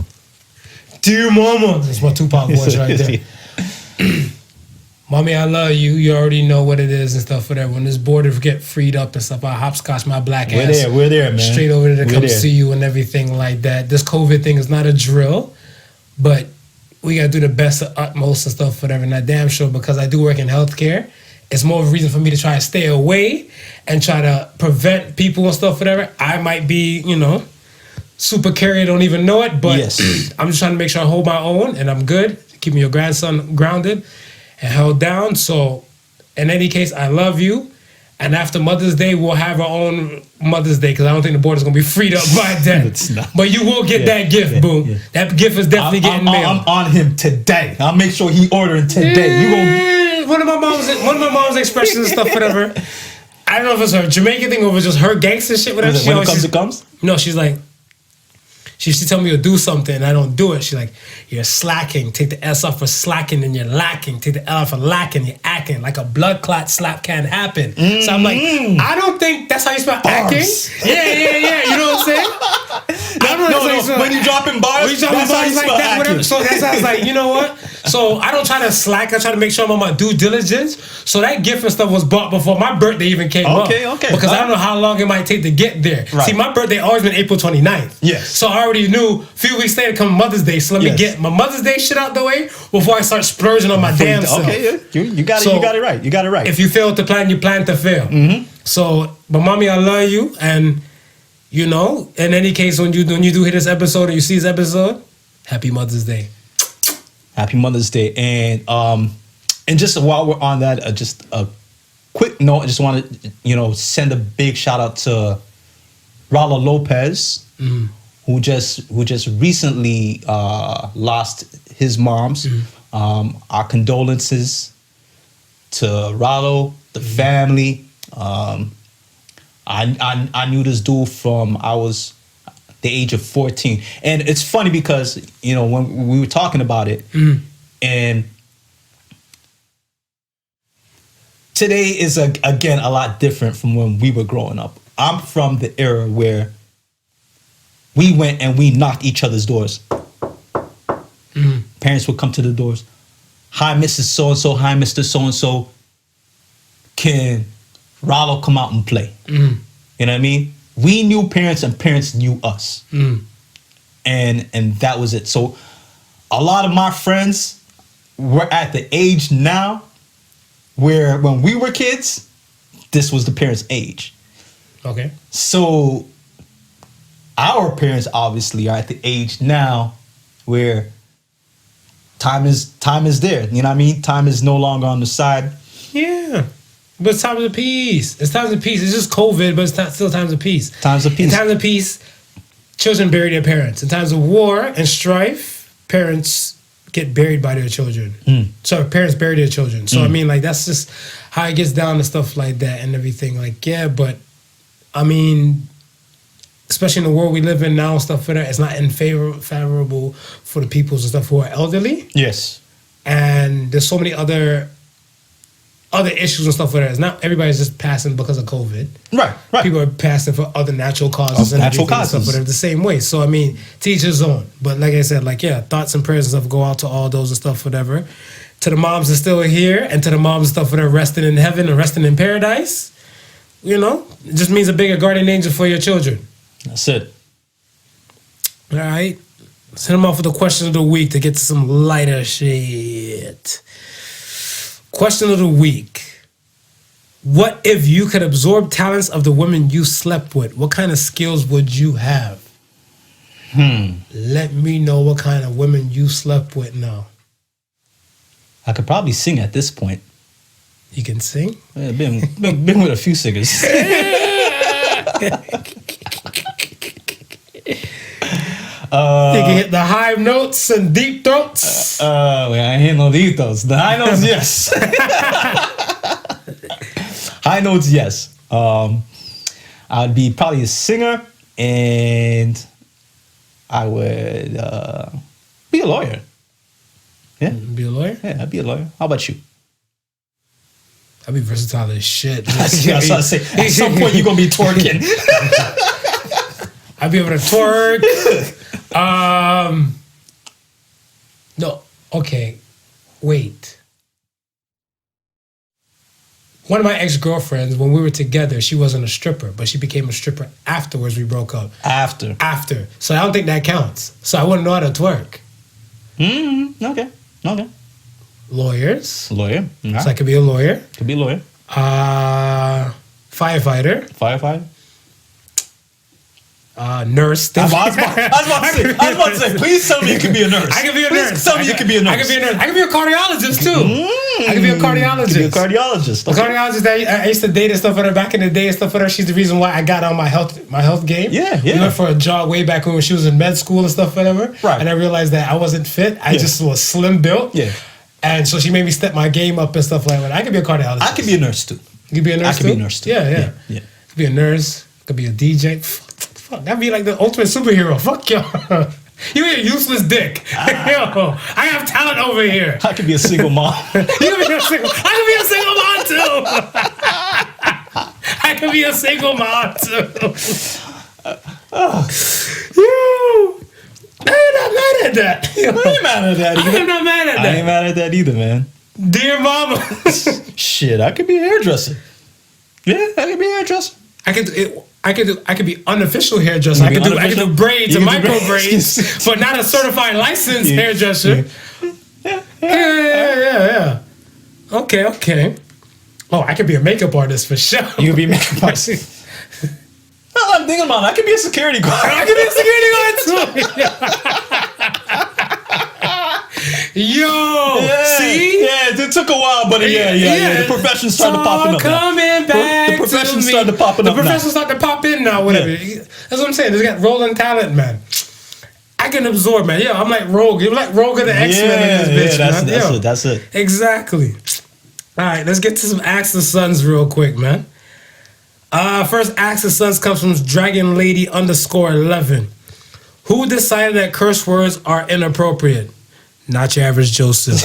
Dear mama, that's my Tupac voice right there. Mommy, I love you. You already know what it is and stuff, whatever. When this border get freed up and stuff, I hopscotch my black ass. We're there, man. Straight over there to come see you and everything like that. This COVID thing is not a drill, but we got to do the best of utmost and stuff, whatever. And I damn sure, because I do work in healthcare, it's more of a reason for me to try to stay away and try to prevent people and stuff, whatever. I might be, you know, super carrier, don't even know it, but I'm just trying to make sure I hold my own and I'm good, keeping your grandson grounded and held down. So in any case, I love you. And after Mother's Day, we'll have our own Mother's Day because I don't think the border's going to be freed up by then. But you will get that gift, boom. Yeah. That gift is definitely getting mailed. I'm on him today. I'll make sure he ordering today. You gonna... One of my mom's expressions and stuff, whatever. I don't know if it's her Jamaican thing or if it's just her gangster shit, whatever. When it comes? No, she's like, she tell me to do something and I don't do it. She's like, you're slacking. Take the S off for slacking and you're lacking. Take the L off for lacking. You're acting like a blood clot slap can't happen. So I'm like, I don't think that's how you spell acting. Yeah. You know what I'm saying? No. When you dropping bars, that's how you spell like that, whatever. So that's how I was like, you know what? So I don't try to slack. I try to make sure I'm on my due diligence. So that gift and stuff was bought before my birthday even came up. Okay. Because I don't know how long it might take to get there. Right. See, my birthday always been April 29th. Yes. So I already knew a few weeks later come Mother's Day. So let me get my Mother's Day shit out the way before I start splurging on my damn self. Okay, you got it. So, you got it right. You got it right. If you fail to plan, you plan to fail. So, but mommy, I love you, and you know, in any case, when you do hit this episode or you see this episode, happy Mother's Day. Happy Mother's Day, and just while we're on that, just a quick note. I just want to send a big shout out to Raul Lopez, who just recently lost his moms. Our condolences to Raul, the family. I knew this dude from I was the age of 14, and it's funny because when we were talking about it, and today is again a lot different from when we were growing up. I'm from the era where we went and we knocked each other's doors. Parents would come to the doors. Hi, Mrs. So-and-so. Hi, Mr. So-and-so. Can Rollo come out and play? You know what I mean? We knew parents and parents knew us. And that was it. So a lot of my friends were at the age now where when we were kids, this was the parents' age. Okay. So our parents obviously are at the age now where time is there. You know what I mean? Time is no longer on the side. Yeah. But it's times of peace. It's times of peace. It's just COVID, but it's still times of peace. Times of peace. In times of peace, children bury their parents. In times of war and strife, parents get buried by their children. So parents bury their children. So I mean, like, that's just how it gets down to stuff like that and everything. Like, yeah, but I mean, especially in the world we live in now, stuff for that, it's not favorable for the peoples and stuff who are elderly. Yes. And there's so many other issues and stuff like that. It's not everybody's just passing because of COVID. Right. People are passing for other natural causes and natural everything causes. and stuff, but the same way. So I mean, to each his own. But like I said, like, yeah, thoughts and prayers and stuff go out to all those and stuff, whatever. To the moms that are still here, and to the moms and stuff that are resting in heaven and resting in paradise. It just means a bigger guardian angel for your children. That's it. All right. Send them off with the question of the week to get to some lighter shit. Question of the week. What if you could absorb talents of the women you slept with? What kind of skills would you have? Let me know what kind of women you slept with now. I could probably sing at this point. You can sing? Yeah, been with a few singers. You can hit the high notes and deep throats. I ain't no details. The high notes, yes. High notes, yes. I'd be probably a singer, and I would be a lawyer. Yeah. Be a lawyer? Yeah, I'd be a lawyer. How about you? I'd be versatile as shit. That's what I say. At some point, you're going to be twerking. I'd be able to twerk. No, okay. Wait. One of my ex-girlfriends, when we were together, she wasn't a stripper, but she became a stripper afterwards we broke up. After. So I don't think that counts. So I wouldn't know how to twerk. Okay. Lawyers. Lawyer. So I could be a lawyer. Could be a lawyer. Firefighter. Firefighter. Nurse. I was about to say, please tell me you can be a nurse. I can be a nurse. Please tell me you can be a nurse. I can be a nurse. I can be a cardiologist too. I can be a cardiologist. You can be a cardiologist. A cardiologist that I used to date and stuff with her back in the day and stuff with her. She's the reason why I got on my health game. Yeah. We went for a jog way back when she was in med school and stuff, whatever. Right. And I realized that I wasn't fit. I just was slim built. Yeah. And so she made me step my game up and stuff like that. I could be a cardiologist. I could be a nurse too. You could be a nurse too? I could be a nurse too. Yeah. Could be a nurse. Could be a DJ. Fuck, that'd be like the ultimate superhero. Fuck y'all. You a useless dick. Yo, I have talent over here. I could be a single mom. I could be a single mom too. I could be a single mom too. You. And I'm not mad at that. I ain't mad at that either. I'm not mad at that. I ain't mad at that either, man. Dear mama. Shit, I could be a hairdresser. Yeah, I could be a hairdresser. I could be unofficial hairdresser. I could do braids and micro braids, but not a certified licensed hairdresser. Yeah. Okay. Oh, I could be a makeup artist for sure. You could be a makeup artist. No, I'm thinking about it. I could be a security guard. I could be a security guard too. Yo, see? Yeah, it took a while, but yeah. The profession started popping up. Coming back. The profession started popping up. The profession started to pop in now. Whatever. Yeah. That's what I'm saying. They got rolling talent, man. I can absorb, man. Yeah, I'm like Rogue. You're like Rogue of the X-Men in this bitch, man. That's it. Exactly. All right, let's get to some Ask the Sons real quick, man. First Ask the Sons comes from Dragon Lady _11. Who decided that curse words are inappropriate? Not your average Joseph.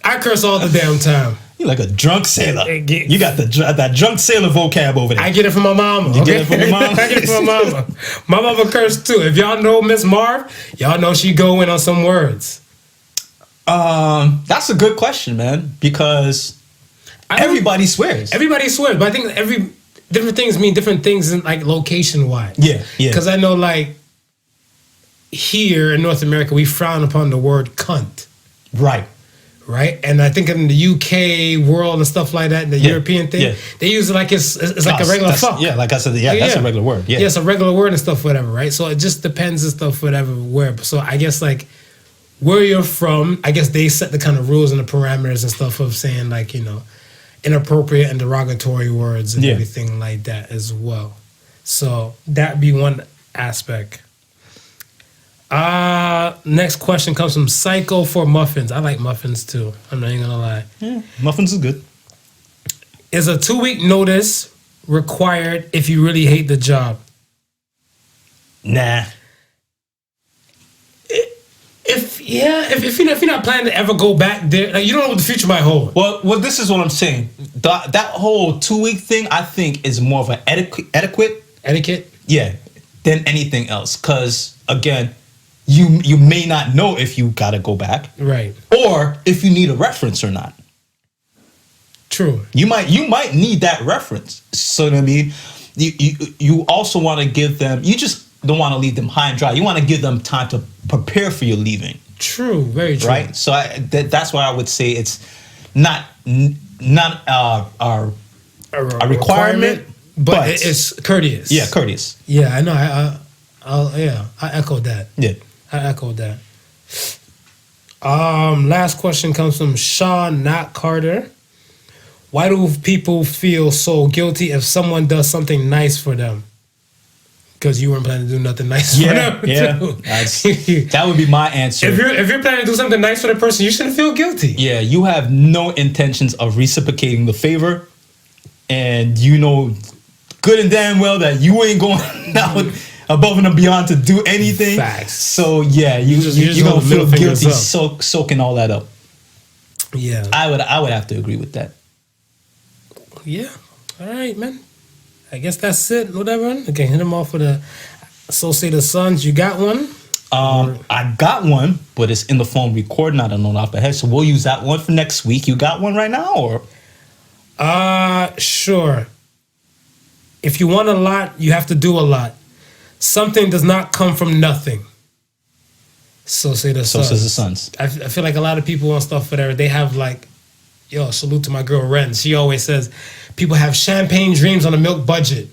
I curse all the damn time. You're like a drunk sailor. You got that drunk sailor vocab over there. I get it from my mama. You get it from your mama? I get it from my mama. My mama cursed too. If y'all know Miss Marv, y'all know she go in on some words. That's a good question, man, because everybody swears. Everybody swears, but I think different things mean different things in like location wise. Yeah. Because I know like here in North America we frown upon the word cunt. Right. And I think in the UK world and stuff like that, the European thing, they use it like it's like a regular fuck. Yeah, like I said, that's a regular word. Yeah, it's a regular word and stuff, whatever, right? So it just depends and stuff, whatever, where. So I guess like where you're from, I guess they set the kind of rules and the parameters and stuff of saying like, you know, inappropriate and derogatory words and everything like that as well. So that'd be one aspect. Next question comes from Psycho for Muffins. I like muffins too. I'm not even gonna lie. Yeah, muffins is good. Is a 2-week notice required if you really hate the job? Nah. If you're not planning to ever go back there, like you don't know what the future might hold. Well, this is what I'm saying. That whole 2-week thing, I think, is more of an etiquette. Yeah, than anything else. Because again, you may not know if you gotta go back, right? Or if you need a reference or not. True. You might need that reference. So I mean, you also want to give them. You just don't want to leave them high and dry. You want to give them time to prepare for your leaving. True. Very true. Right. So that's why I would say it's not a requirement, but it's courteous. Yeah, courteous. Yeah, I know. I echoed that. Yeah. I echoed that. Last question comes from Sean, not Carter. Why do people feel so guilty if someone does something nice for them? Because you weren't planning to do nothing nice for them. Yeah, that would be my answer. If you're planning to do something nice for the person, you shouldn't feel guilty. Yeah, you have no intentions of reciprocating the favor, and you know good and damn well that you ain't going out above and beyond to do anything. Facts. So yeah, you're gonna feel guilty soaking all that up. Yeah, I would have to agree with that. Yeah. All right, man. I guess that's it. Whatever. Okay, hit them off with a Associated Sons. You got one? I got one, but it's in the phone recording. I don't know off the head, so we'll use that one for next week. You got one right now, or? Sure. If you want a lot, you have to do a lot. Something does not come from nothing. So says the Sons. I feel like a lot of people on stuff, whatever, they have like, yo, salute to my girl Ren. She always says, people have champagne dreams on a milk budget.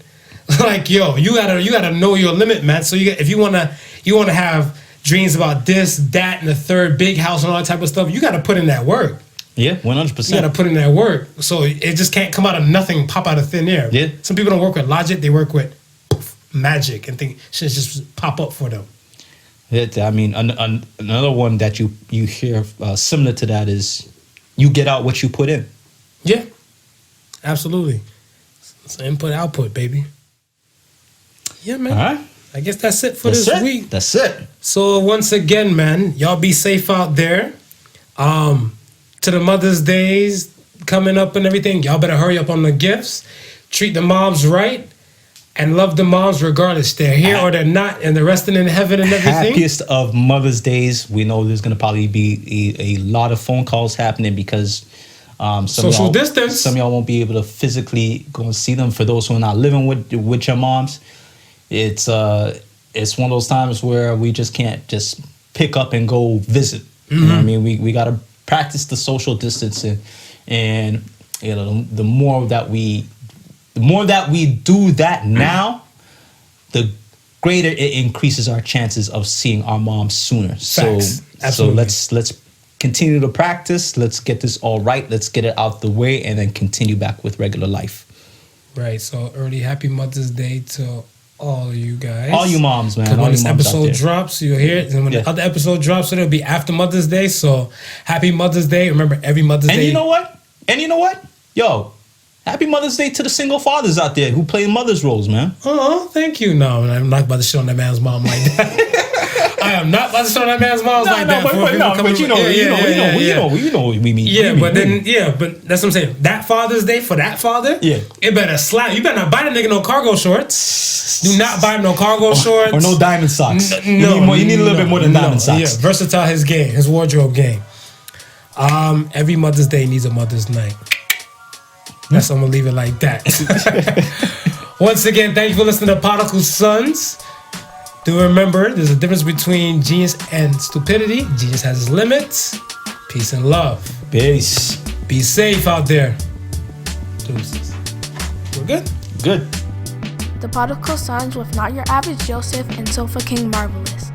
Like, yo, you gotta know your limit, man. So if you wanna have dreams about this, that, and the third, big house and all that type of stuff, you gotta put in that work. Yeah, 100%. You gotta put in that work. So it just can't come out of nothing, pop out of thin air. Yeah. Some people don't work with logic, they work with magic and think shit just pop up for them. I mean, another one that you hear similar to that is you get out what you put in. Yeah, absolutely. It's input, output, baby. Yeah, man. All right. I guess that's it for this week. That's it. So once again, man, y'all be safe out there. To the Mother's Days coming up and everything, y'all better hurry up on the gifts. Treat the moms right. and love the moms regardless. They're here or they're not, and they're resting in heaven and everything. Happiest of Mother's Days. We know there's going to probably be a lot of phone calls happening because social distance. Some of y'all won't be able to physically go and see them. For those who are not living with your moms, it's one of those times where we just can't just pick up and go visit. You know what I mean? We got to practice the social distancing, and you know, the more that we do that now, the greater it increases our chances of seeing our moms sooner. Facts. So let's continue to practice. Let's get this all right. Let's get it out the way, and then continue back with regular life. Right. So early Happy Mother's Day to all of you guys. All you moms, man. All when this you moms episode drops, you'll hear it. And when the other episode drops, it'll be after Mother's Day. So happy Mother's Day. Remember, every Mother's Day. And you know what? Yo, happy Mother's Day to the single fathers out there who play mother's roles, man. Oh, thank you. No, I'm not about to shit on that man's mom like that. I am not about to shit on that man's mom like that. But you know what we mean. Yeah, but that's what I'm saying. That Father's Day for that father, it better slap. You better not buy the nigga no cargo shorts. Do not buy him no cargo shorts. Or no diamond socks. You need a little bit more than diamond socks. Yeah, versatile his wardrobe game. Every Mother's Day needs a Mother's Night. That's I'm gonna leave it like that. Once again, thank you for listening to Podical Sons. Do remember, there's a difference between genius and stupidity. Genius has its limits. Peace and love. Peace. Be safe out there. Deuces. We're good? Good. The Podical Sons with Not Your Average Joseph and Sofa King Marvelous.